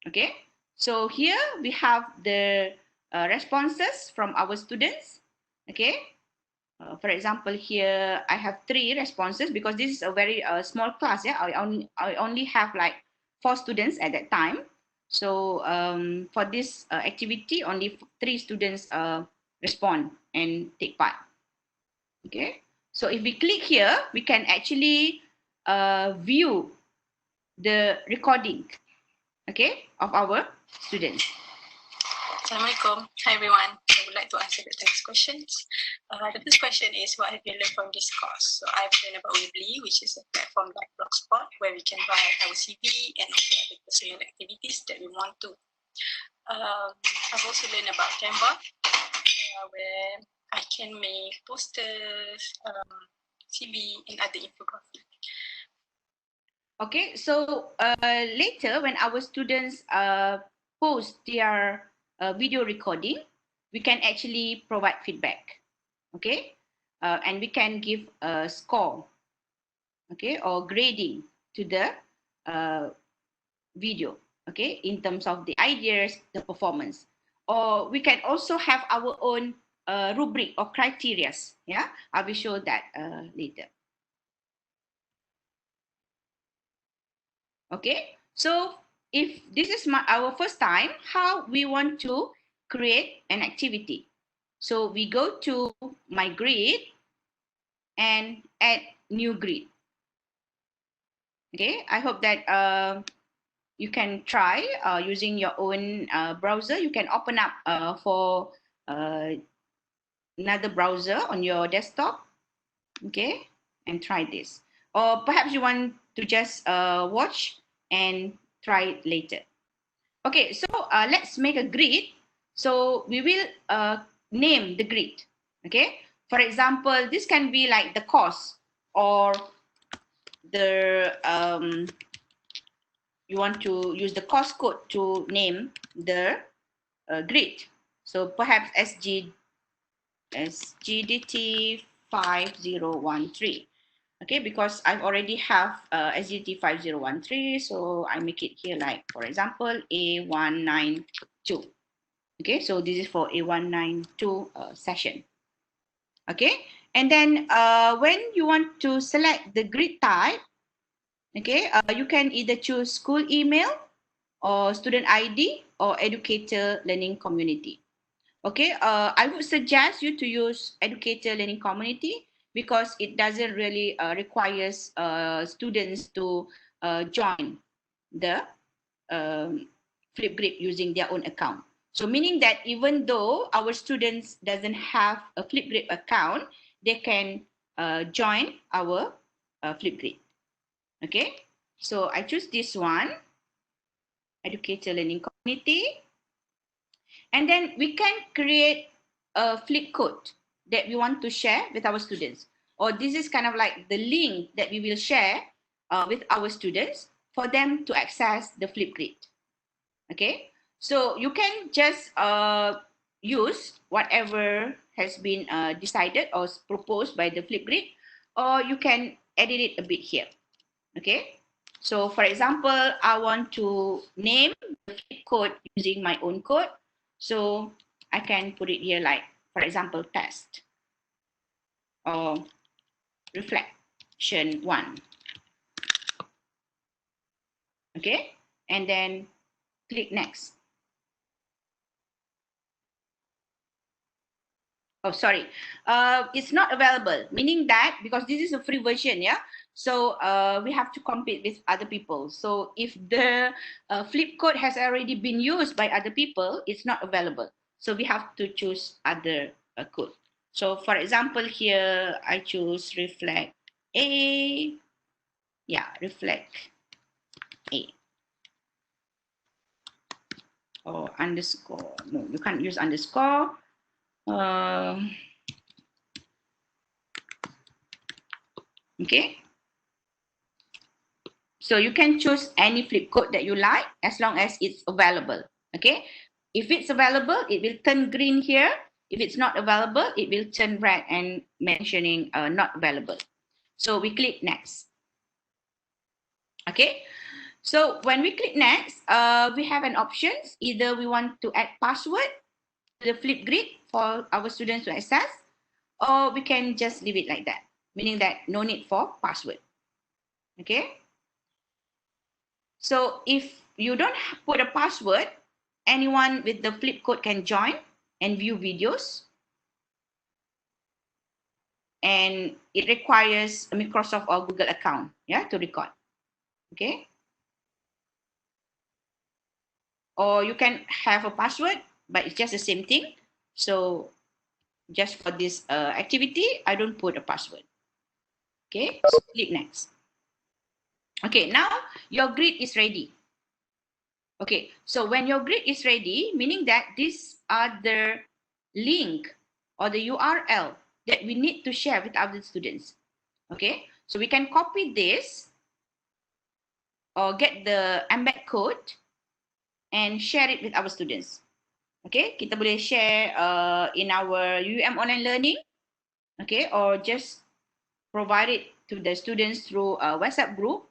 Okay, so here we have the responses from our students. Okay, for example, here I have 3 responses because this is a very small class. Yeah, I only have like 4 students at that time. So for this activity, only 3 students respond and take part. Okay, so if we click here, we can actually view the recording, okay, of our students. Assalamualaikum. Hi everyone. I would like to answer the next questions. The first question is, what have you learned from this course? So I've learned about Weebly, which is a platform like Blogspot, where we can write our CV and also other personal activities that we want to. I've also learned about Canva, where I can make posters, CV, and other infographics. Okay, so later when our students post their video recording, we can actually provide feedback, okay, and we can give a score, okay, or grading to the video, okay, in terms of the ideas, the performance, or we can also have our own rubric or criterias. Yeah, I will show that later. Okay, so if this is our first time, how we want to create an activity. So we go to my grid and add new grid. Okay, I hope that you can try using your own browser. You can open up for another browser on your desktop, okay, and try this. Or perhaps you want to just watch and try it later. Okay, so let's make a grid. So we will name the grid. Okay, for example, this can be like the course, or the you want to use the course code to name the grid. So perhaps SGDT 5013. Okay, because I already have SGDT 5013, so I make it here like, for example, A192. Okay, so this is for A192 session. Okay, and then when you want to select the grid type, okay, you can either choose school email or student ID or educator learning community. Okay, I would suggest you to use educator learning community because it doesn't really requires students to join the Flipgrid using their own account. So meaning that even though our students doesn't have a Flipgrid account, they can join our Flipgrid. Okay, so I choose this one, educator learning community. And then we can create a flip code that we want to share with our students. Or this is kind of like the link that we will share with our students for them to access the Flipgrid. Okay, so you can just use whatever has been decided or proposed by the Flipgrid, or you can edit it a bit here. Okay, so for example, I want to name the flip code using my own code. So I can put it here like, for example, test or reflection 1. Okay, and then click next. Oh, sorry. It's not available, meaning that because this is a free version, yeah. So we have to compete with other people. So if the flip code has already been used by other people, it's not available. So we have to choose other code. So for example, here I choose reflect A. Yeah, reflect A. Or underscore. No, you can't use underscore. Okay. So you can choose any flip code that you like as long as it's available. Okay. If it's available, it will turn green here. If it's not available, it will turn red and mentioning not available. So we click next. Okay. So when we click next, we have an options. Either we want to add password to the Flipgrid for our students to access, or we can just leave it like that, meaning that no need for password. Okay. So if you don't put a password, anyone with the flip code can join and view videos. And it requires a Microsoft or Google account, yeah, to record. Okay. Or you can have a password, but it's just the same thing. So just for this activity, I don't put a password. Okay, so click next. Okay, now your grid is ready. Okay, so when your grid is ready, meaning that these are the link or the URL that we need to share with our students. Okay, so we can copy this or get the embed code and share it with our students. Okay, kita boleh share in our online learning, okay, or just provide it to the students through a WhatsApp group.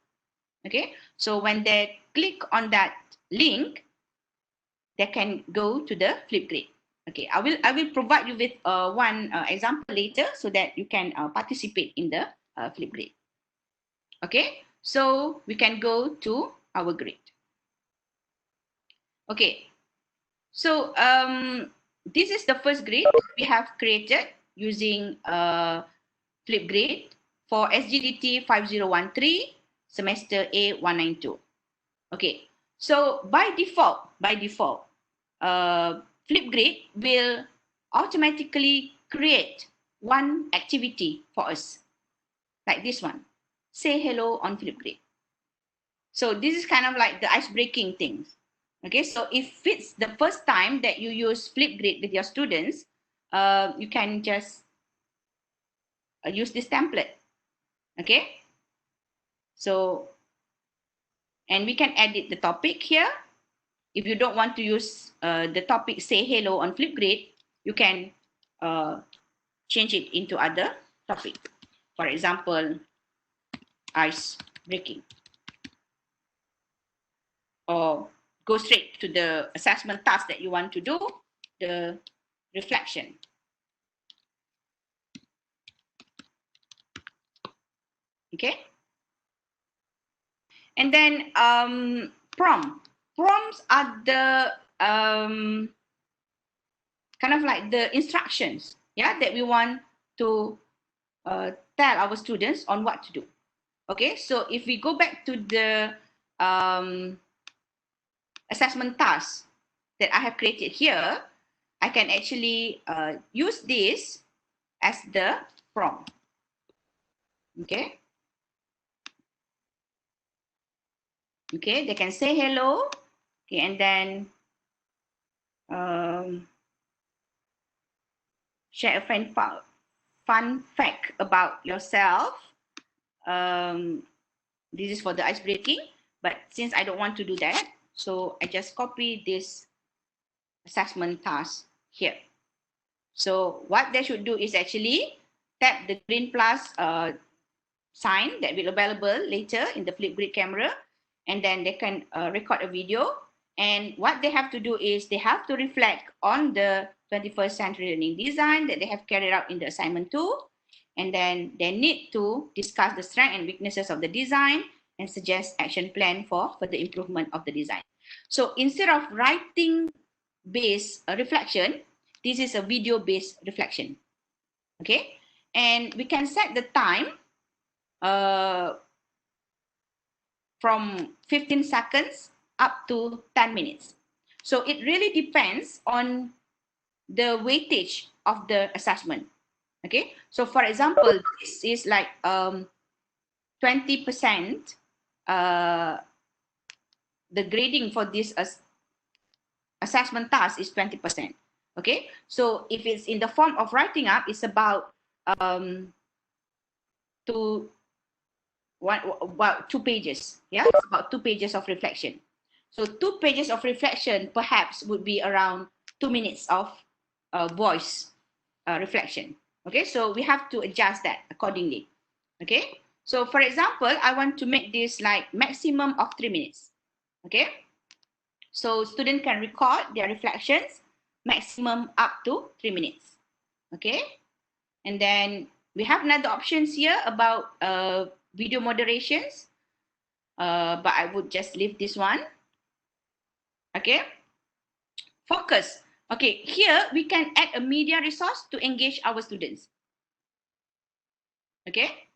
Okay, so when they click on that link, they can go to the Flipgrid. Okay, I will provide you with one example later so that you can participate in the Flipgrid. Okay, so we can go to our grid. Okay, so this is the first grid we have created using Flipgrid for SGDT 5013. semester A 192. Okay, so by default, Flipgrid will automatically create one activity for us, like this one. Say hello on Flipgrid. So this is kind of like the ice-breaking things. Okay, so if it's the first time that you use Flipgrid with your students, you can just use this template. Okay, so, and we can edit the topic here. If you don't want to use the topic say hello on Flipgrid, you can change it into other topic. For example, ice breaking. Or go straight to the assessment task that you want to do, the reflection. Okay. And then prompts are the kind of like the instructions, yeah, that we want to tell our students on what to do. Okay, so if we go back to the assessment task that I have created here, I can actually use this as the prompt. Okay. Okay, they can say hello. Okay, and then share a fun fact about yourself. This is for the ice breaking, but since I don't want to do that, so I just copy this assessment task here. So what they should do is actually tap the green plus sign that will be available later in the Flipgrid camera, and then they can record a video. And what they have to do is they have to reflect on the 21st century learning design that they have carried out in the assignment 2. And then they need to discuss the strengths and weaknesses of the design and suggest action plan for the improvement of the design. So instead of writing based reflection, this is a video based reflection. Okay, and we can set the time from 15 seconds up to 10 minutes. So it really depends on the weightage of the assessment. Okay, so for example, this is like 20%. The grading for this assessment task is 20%. Okay, so if it's in the form of writing up, it's about 2 pages. Yeah, it's about 2 pages of reflection. So 2 pages of reflection perhaps would be around 2 minutes of voice reflection. Okay, so we have to adjust that accordingly. Okay, so for example, I want to make this like maximum of 3 minutes. Okay, so student can record their reflections maximum up to 3 minutes. Okay, and then we have another options here about video moderations, but I would just leave this one. Okay, focus. Okay, here we can add a media resource to engage our students. Okay,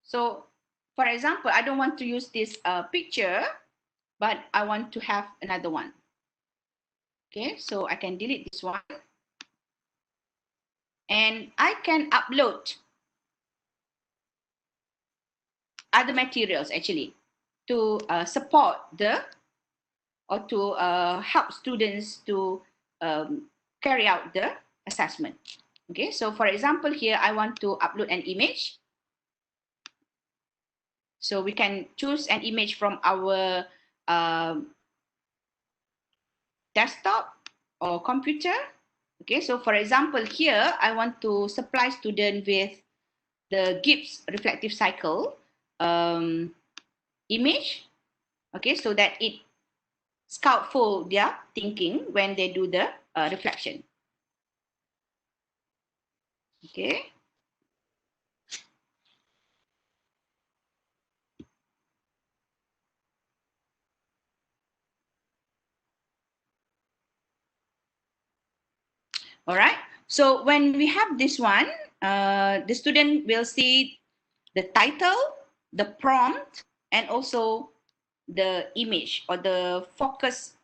so for example, I don't want to use this picture, but I want to have another one. Okay, so I can delete this one. And I can upload other materials actually to support the or to help students to carry out the assessment. Okay, so for example, here I want to upload an image. So we can choose an image from our desktop or computer. Okay, so for example, here I want to supply student with the Gibbs reflective cycle image. Okay, so that it scaffold their thinking when they do the reflection. Okay. All right. So when we have this one, the student will see the title, the prompt, and also the image or the focus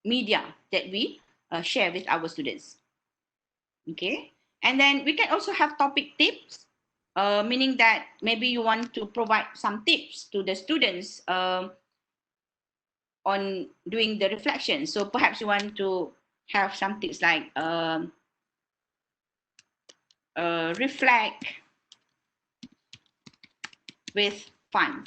media that we share with our students. Okay, and then we can also have topic tips, meaning that maybe you want to provide some tips to the students on doing the reflection. So perhaps you want to have some tips like reflect with fun,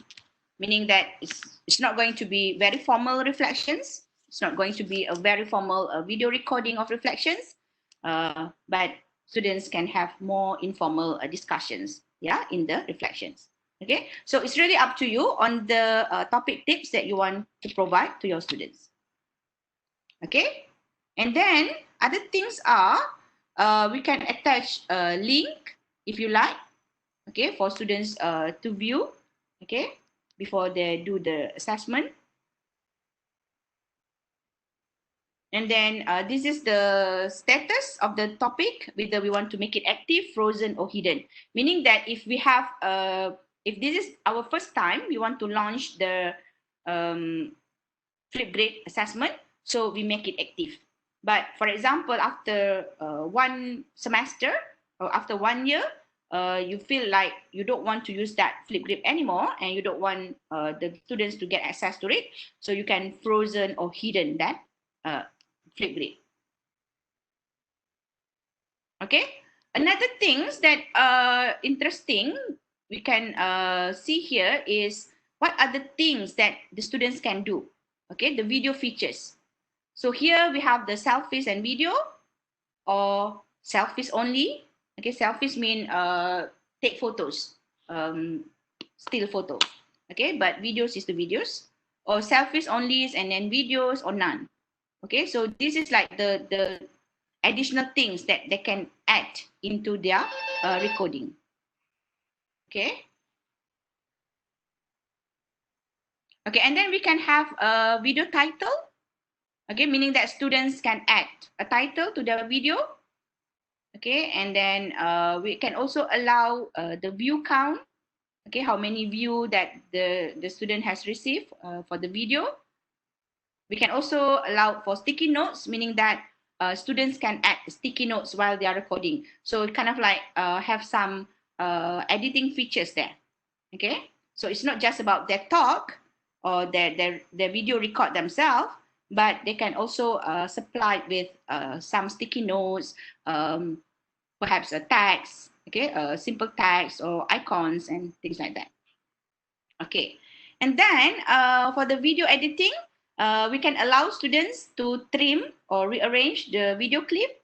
meaning that it's not going to be very formal reflections. It's not going to be a very formal video recording of reflections, but students can have more informal discussions, yeah, in the reflections. Okay, so it's really up to you on the topic tips that you want to provide to your students. Okay, and then other things are we can attach a link if you like, okay, for students to view, okay, before they do the assessment. And then this is the status of the topic, whether we want to make it active, frozen, or hidden. Meaning that if we have, if this is our first time, we want to launch the Flipgrid assessment, so we make it active. But for example, after one semester or after 1 year, you feel like you don't want to use that Flipgrid anymore, and you don't want the students to get access to it, so you can frozen or hidden that Flipgrid. Okay. Another things that interesting we can see here is what are the things that the students can do. Okay, the video features. So here we have the selfies and video, or selfies only. Okay, selfies mean take photos, still photo. Okay, but videos is the videos, or selfies only and then videos or none. Okay, so this is like the additional things that they can add into their recording. Okay. Okay, and then we can have a video title. Okay, meaning that students can add a title to their video. Okay, and then we can also allow the view count. Okay, how many view that the student has received for the video. We can also allow for sticky notes, meaning that students can add sticky notes while they are recording. So it kind of like have some editing features there. Okay, so it's not just about their talk or their video record themselves, but they can also supply with some sticky notes, perhaps a tags, okay, simple tags or icons and things like that. Okay, and then for the video editing, we can allow students to trim or rearrange the video clip.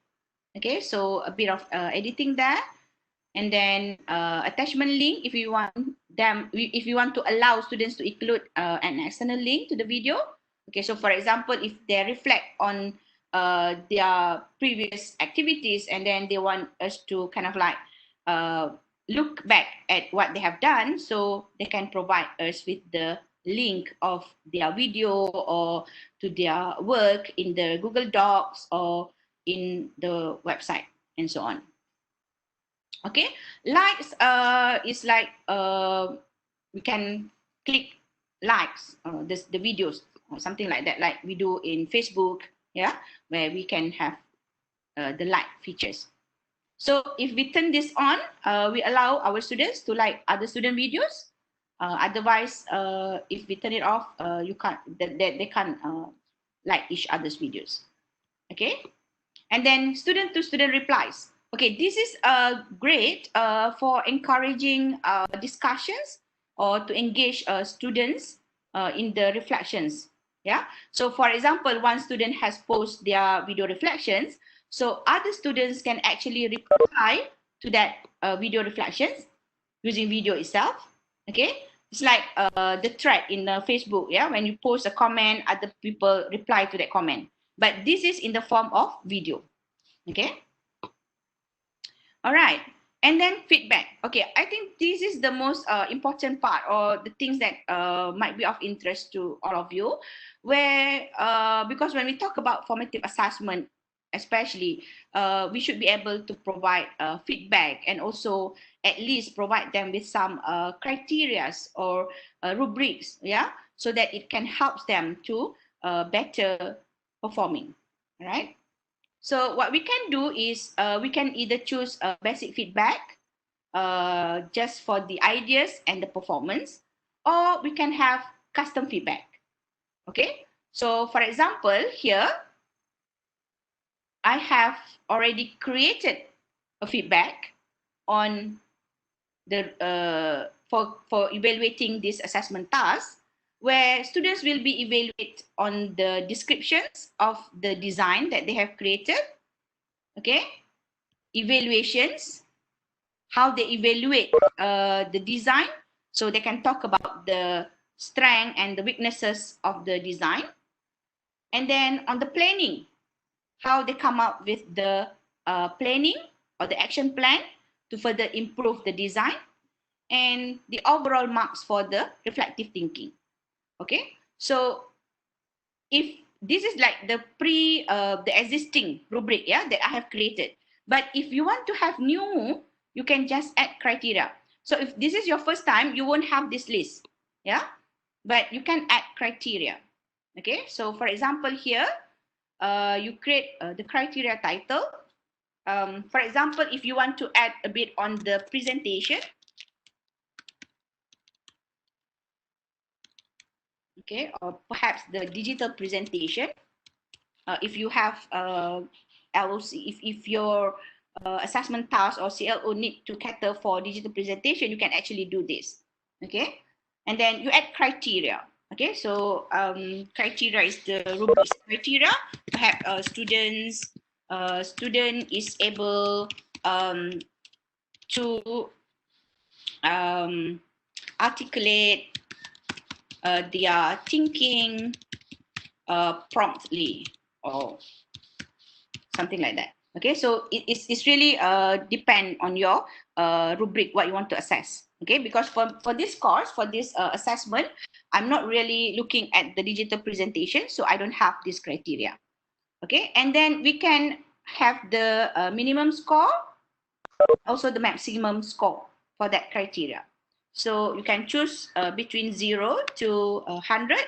Okay, so a bit of editing there. And then attachment link, if you want them, if you want to allow students to include an external link to the video. Okay, so for example, if they reflect on their previous activities and then they want us to kind of like look back at what they have done, so they can provide us with the link of their video or to their work in the Google Docs or in the website and so on. Okay, likes is like we can click likes the videos or something like that, like we do in Facebook, yeah, where we can have the like features. So if we turn this on, we allow our students to like other student videos. Otherwise, if we turn it off, you can't. They can't like each other's videos. Okay, and then student to student replies. Okay, this is great for encouraging discussions or to engage students in the reflections. Yeah. So for example, one student has posted their video reflections, so other students can actually reply to that video reflections using video itself. Okay. It's like the thread in Facebook. Yeah. When you post a comment, other people reply to that comment. But this is in the form of video. Okay. All right. And then feedback. Okay, I think this is the most important part, or the things that might be of interest to all of you, where because when we talk about formative assessment, especially, we should be able to provide feedback and also at least provide them with some criteria or rubrics, yeah, so that it can help them to better performing. All right. So what we can do is we can either choose basic feedback just for the ideas and the performance, or we can have custom feedback. Okay. So for example, here I have already created a feedback on the for evaluating this assessment task, where students will be evaluated on the descriptions of the design that they have created. Okay, evaluations, how they evaluate the design, so they can talk about the strength and the weaknesses of the design. And then on the planning, how they come up with the planning or the action plan to further improve the design, and the overall marks for the reflective thinking. Okay, so if this is like the the existing rubric, yeah, that I have created, but if you want to have new, you can just add criteria. So if this is your first time, you won't have this list, yeah, but you can add criteria. Okay, so for example here, you create the criteria title. For example, if you want to add a bit on the presentation, okay, or perhaps the digital presentation. If you have LOC, if your assessment task or CLO need to cater for digital presentation, you can actually do this. Okay, and then you add criteria. Okay, so criteria is the rubric criteria. Perhaps student is able to articulate their thinking promptly, or something like that. Okay, so it's really depend on your rubric, what you want to assess. Okay, because for this course, for this assessment, I'm not really looking at the digital presentation, so I don't have this criteria. Okay, and then we can have the minimum score, also the maximum score for that criteria. So you can choose between 0 to 100.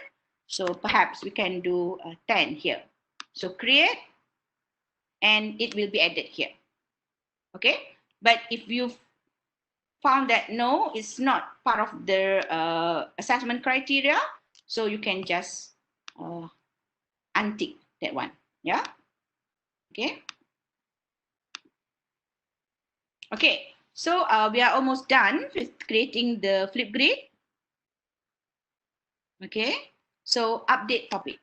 So perhaps we can do 10 here. So create, and it will be added here. Okay, but if you found that no, it's not part of the assessment criteria, so you can just untick that one. Yeah. Okay. Okay, so we are almost done with creating the Flipgrid. Okay, so update topic.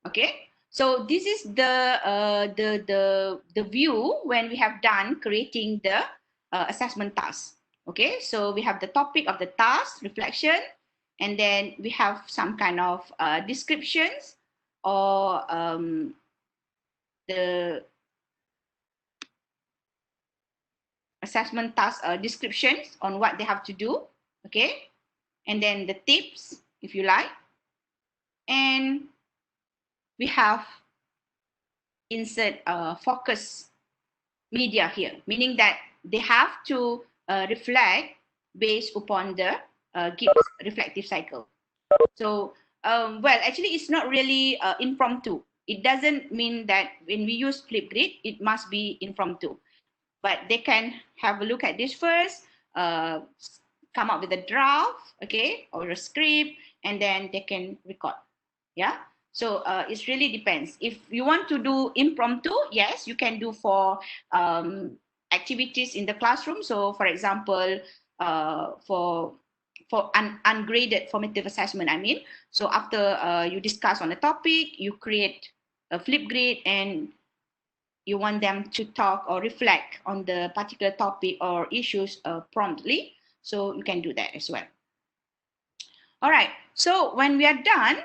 Okay, so this is the view when we have done creating the assessment task. Okay, so we have the topic of the task, reflection, and then we have some kind of descriptions or the assessment task descriptions on what they have to do. Okay, and then the tips, if you like, and we have insert focus media here, meaning that they have to reflect based upon the Gibbs reflective cycle. So, well, actually, it's not really impromptu. It doesn't mean that when we use Flipgrid, it must be impromptu. But they can have a look at this first, come up with a draft, okay, or a script, and then they can record. Yeah. So it really depends. If you want to do impromptu, yes, you can do for activities in the classroom. So, for example, for ungraded formative assessment, I mean, so after you discuss on a topic, you create a Flipgrid, and you want them to talk or reflect on the particular topic or issues promptly. So you can do that as well. All right. So when we are done,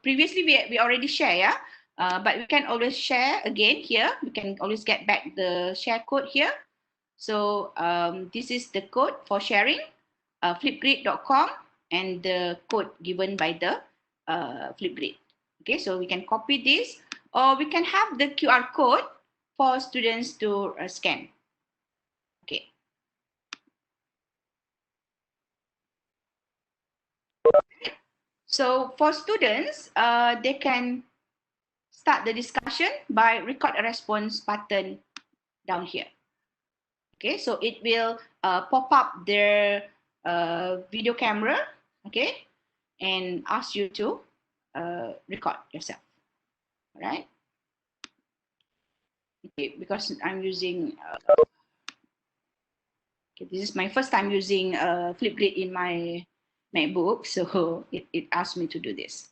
previously we already share, yeah? But we can always share again here. We can always get back the share code here. So this is the code for sharing, flipgrid.com. and the code given by the Flipgrid. Okay, so we can copy this, or we can have the QR code for students to scan. Okay. So for students, they can start the discussion by record a response button down here. Okay, so it will pop up their video camera, okay, and ask you to record yourself. All right. Okay, because I'm using. Okay, this is my first time using Flipgrid in my MacBook, so it asked me to do this.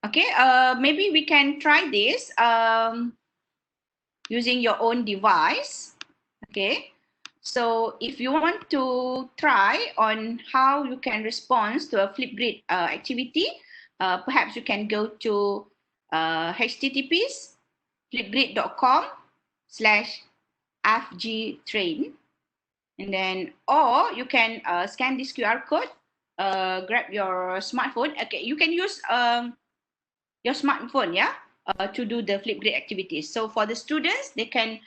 Okay, maybe we can try this using your own device. Okay, so if you want to try on how you can respond to a Flipgrid activity, perhaps you can go to https flipgrid.com/fgtrain, and then, or you can scan this QR code, grab your smartphone. Okay, you can use your smartphone, yeah, to do the Flipgrid activities. So for the students, they can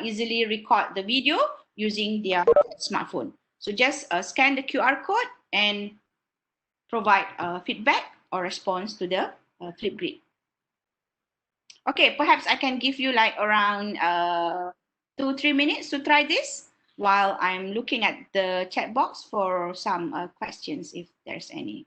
easily record the video using their smartphone. So just scan the QR code and provide feedback or response to the Flipgrid. Okay, perhaps I can give you like around 2-3 minutes to try this while I'm looking at the chat box for some questions if there's any.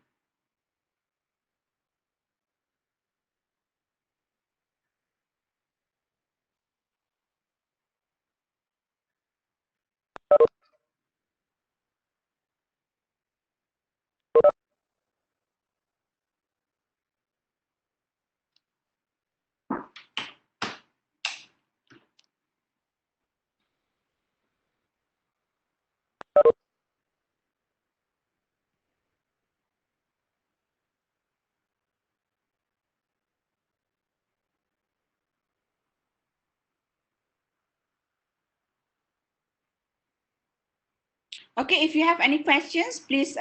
Okay, if you have any questions, please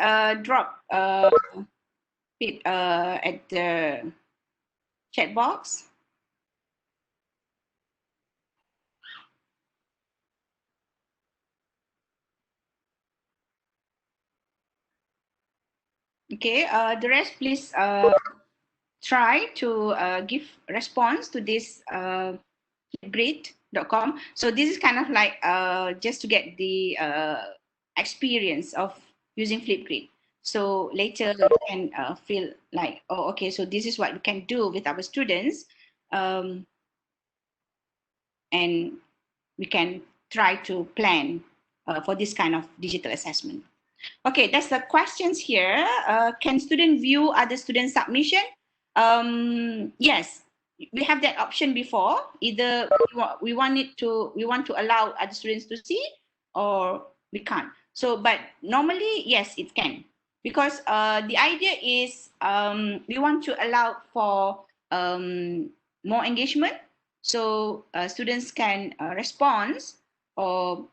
drop it at the chat box. Okay, the rest, please try to give response to this Flipgrid.com. So this is kind of like just to get the experience of using Flipgrid. So later you can feel like, oh, okay, so this is what we can do with our students. And we can try to plan for this kind of digital assessment. Okay, that's the questions here. Can student view other student submission? Yes, we have that option before. Either we want to allow other students to see, or we can't. So, but normally, yes, it can, because the idea is we want to allow for more engagement, so students can respond or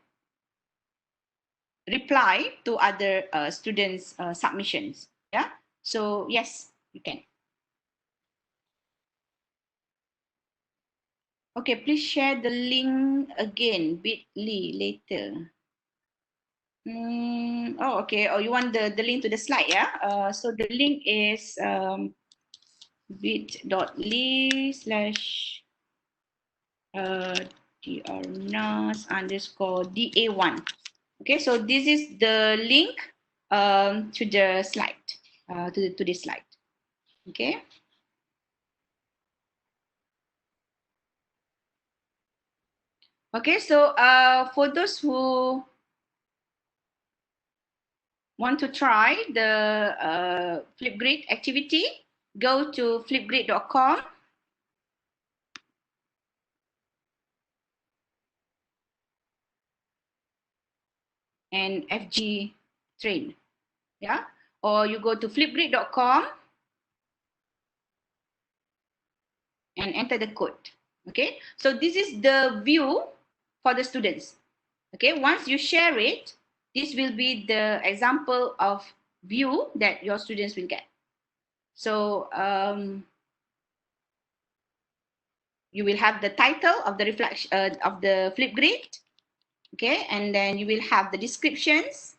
reply to other students' submissions. Yeah. So yes, you can. Okay, please share the link again, bit.ly later. Oh, okay. Oh, you want the link to the slide, yeah? So the link is bit.ly slash drnas_da1. Okay, so this is the link to the slide, to this slide. Okay. Okay, so for those who want to try the Flipgrid activity, go to flipgrid.com and FG train, yeah, or you go to flipgrid.com and enter the code. Okay, so this is the view for the students. Okay, once you share it, this will be the example of view that your students will get. So you will have the title of the reflection of the Flipgrid. Okay, and then you will have the descriptions.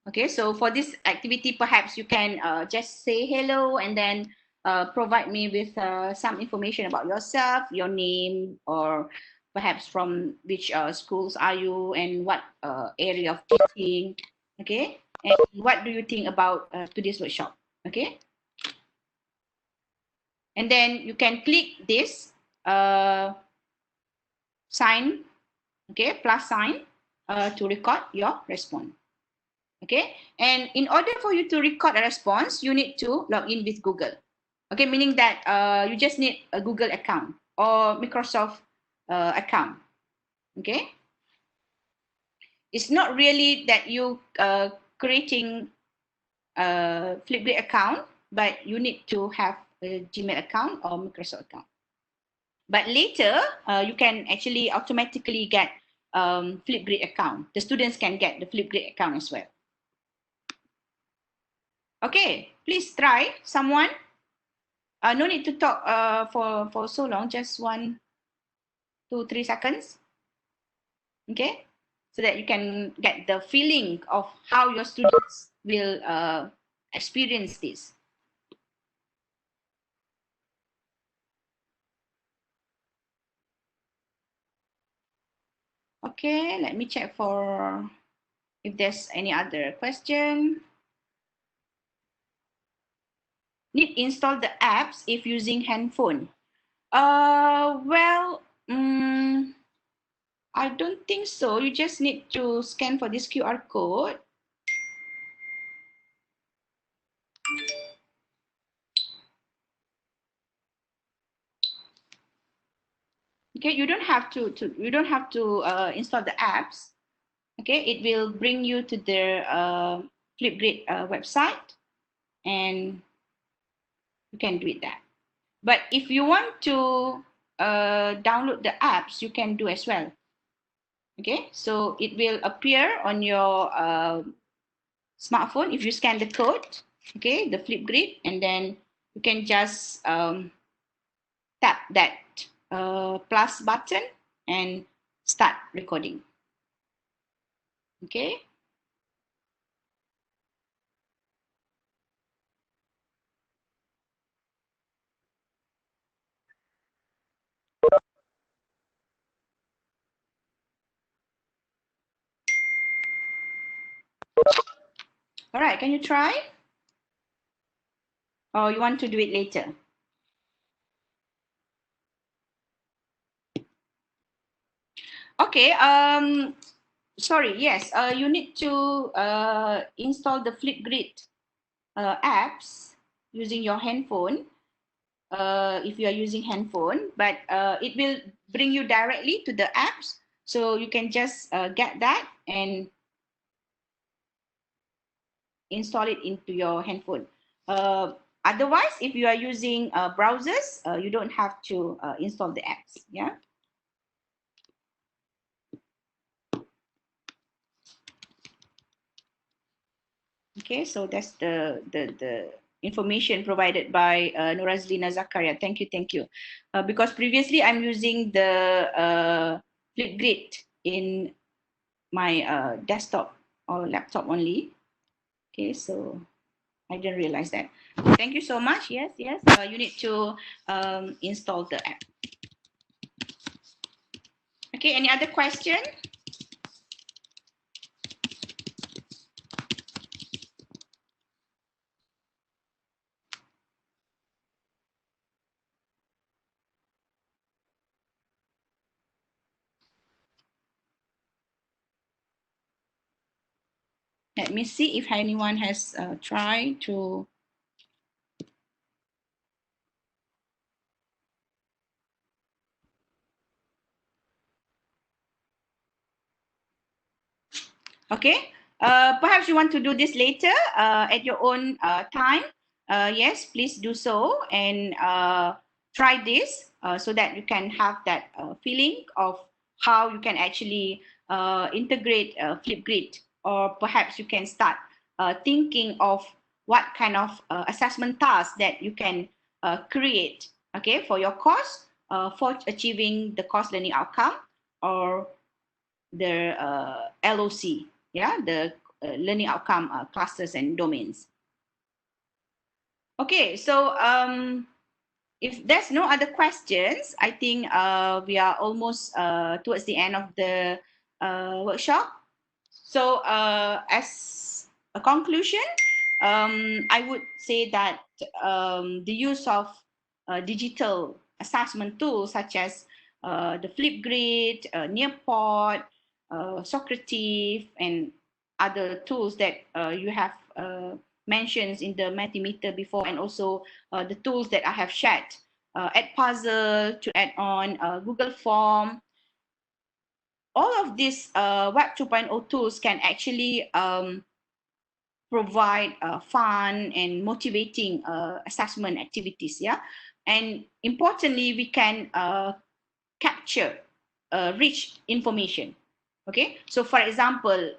Okay, so for this activity, perhaps you can just say hello and then provide me with some information about yourself, your name, or perhaps from which schools are you and what area of teaching. Okay, and what do you think about today's workshop? Okay, and then you can click this sign, okay, plus sign to record your response. Okay, and in order for you to record a response, you need to log in with Google. Okay, meaning that you just need a Google account or Microsoft account. Okay, it's not really that you creating a Flipgrid account, but you need to have a Gmail account or Microsoft account. But later, you can actually automatically get Flipgrid account. The students can get the Flipgrid account as well. Okay, please try. Someone. No need to talk for so long. Just 1, 2, 3 seconds. Okay, so that you can get the feeling of how your students will experience this. Okay, let me check for if there's any other question. Need install the apps if using handphone. Well, I don't think so. You just need to scan for this QR code. Okay, you don't have to install the apps. Okay, it will bring you to the Flipgrid website, and you can do it that. But if you want to download the apps, you can do as well. Okay, so it will appear on your smartphone if you scan the code. Okay, the Flipgrid, and then you can just tap that plus button and start recording. Okay. All right, can you try? Or you want to do it later? Okay, sorry, yes, you need to install the Flipgrid apps using your handphone. If you are using handphone, but it will bring you directly to the apps, so you can just get that and install it into your handphone. Otherwise, if you are using browsers, you don't have to install the apps. Yeah. Okay, so that's the information provided by Nurazlina Zakaria. Thank you. Because previously I'm using the Flipgrid in my desktop or laptop only. Okay, so I didn't realize that. Thank you so much. Yes. You need to install the app. Okay, any other question? Let me see if anyone has tried to. Okay, perhaps you want to do this later at your own time. Yes, please do so and try this so that you can have that feeling of how you can actually integrate Flipgrid, or perhaps you can start thinking of what kind of assessment tasks that you can create, okay, for your course for achieving the course learning outcome, or the LOC, yeah, the learning outcome clusters and domains. Okay, so if there's no other questions, I think we are almost towards the end of the workshop. So as a conclusion, I would say that the use of digital assessment tools such as the Flipgrid, Nearpod, Socrative, and other tools that you have mentioned in the Mentimeter before, and also the tools that I have shared, Add Puzzle to add on Google Form. All of these Web 2.0 tools can actually provide fun and motivating assessment activities, yeah. And importantly, we can capture rich information. Okay, so for example,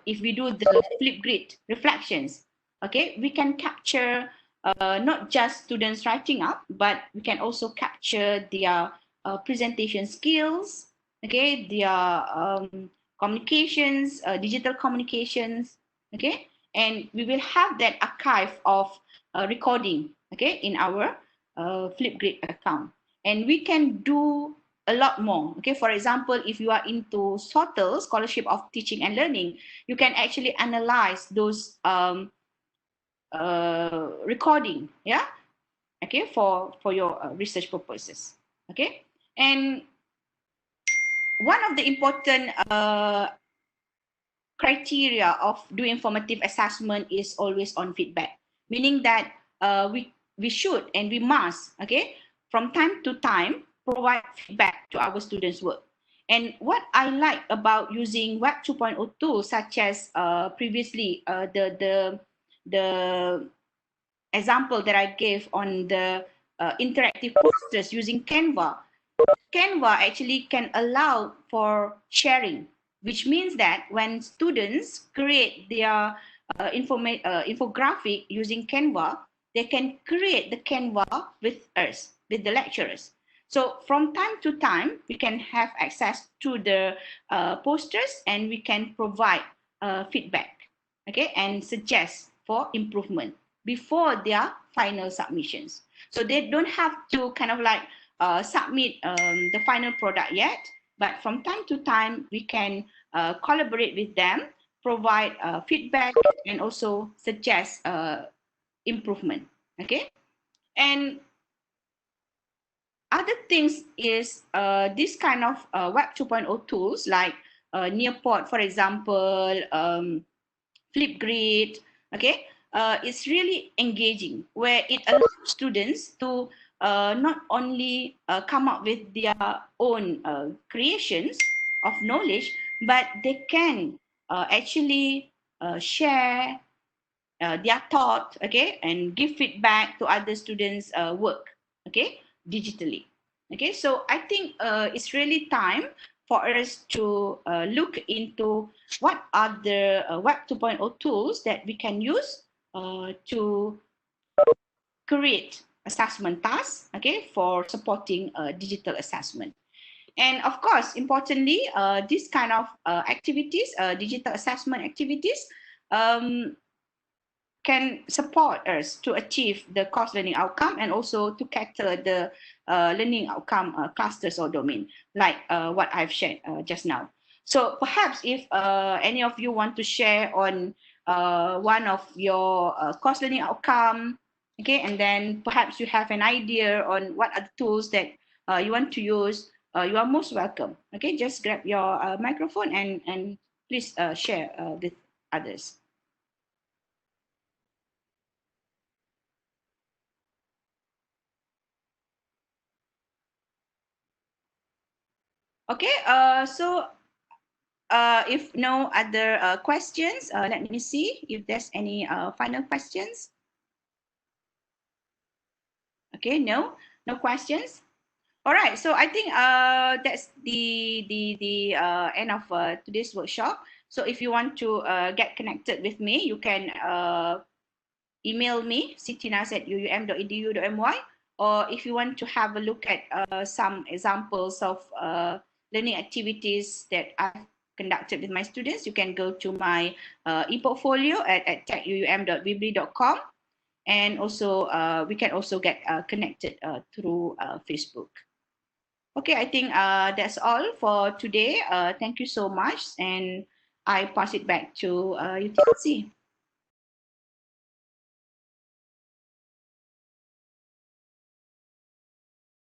if we do the Flipgrid reflections, okay, we can capture not just students writing up, but we can also capture their presentation skills, okay, their communications, digital communications, okay, and we will have that archive of recording, okay, in our Flipgrid account, and we can do a lot more. Okay, for example, if you are into SOTL, Scholarship of Teaching and Learning, you can actually analyze those recording, yeah, okay, for your research purposes. Okay, and one of the important criteria of doing formative assessment is always on feedback, meaning that we should and we must, okay, from time to time provide feedback to our students' work. And what I like about using Web 2.0 tools, such as previously the example that I gave on the interactive posters using Canva. Canva actually can allow for sharing, which means that when students create their infographic using Canva, they can create the Canva with us, with the lecturers. So from time to time, we can have access to the posters, and we can provide feedback, okay, and suggest for improvement before their final submissions. So they don't have to kind of like submit the final product yet, but from time to time we can collaborate with them, provide feedback, and also suggest improvement. Okay, and other things is this kind of Web 2.0 tools like Nearpod, for example, Flipgrid, okay, it's really engaging, where it allows students to not only come up with their own creations of knowledge, but they can actually share their thought, okay, and give feedback to other students' work, okay, digitally. Okay, so I think it's really time for us to look into what are the Web 2.0 tools that we can use to create assessment tasks, okay, for supporting digital assessment. And of course, importantly, this kind of activities, digital assessment activities, um, can support us to achieve the course learning outcome, and also to cater the learning outcome clusters or domain, like what I've shared just now. So perhaps if any of you want to share on one of your course learning outcome, okay, and then perhaps you have an idea on what are the tools that you want to use, you are most welcome. Okay, just grab your microphone and please share with others. Okay, so if no other questions, let me see if there's any final questions. Okay, no. No questions? All right, so I think that's the end of today's workshop. So if you want to get connected with me, you can email me sitinas@uum.edu.my, or if you want to have a look at some examples of learning activities that I've conducted with my students, you can go to my e-portfolio at techuum.weebly.com, and also we can also get connected through Facebook. Okay, I think that's all for today. Thank you so much, and I pass it back to Utara.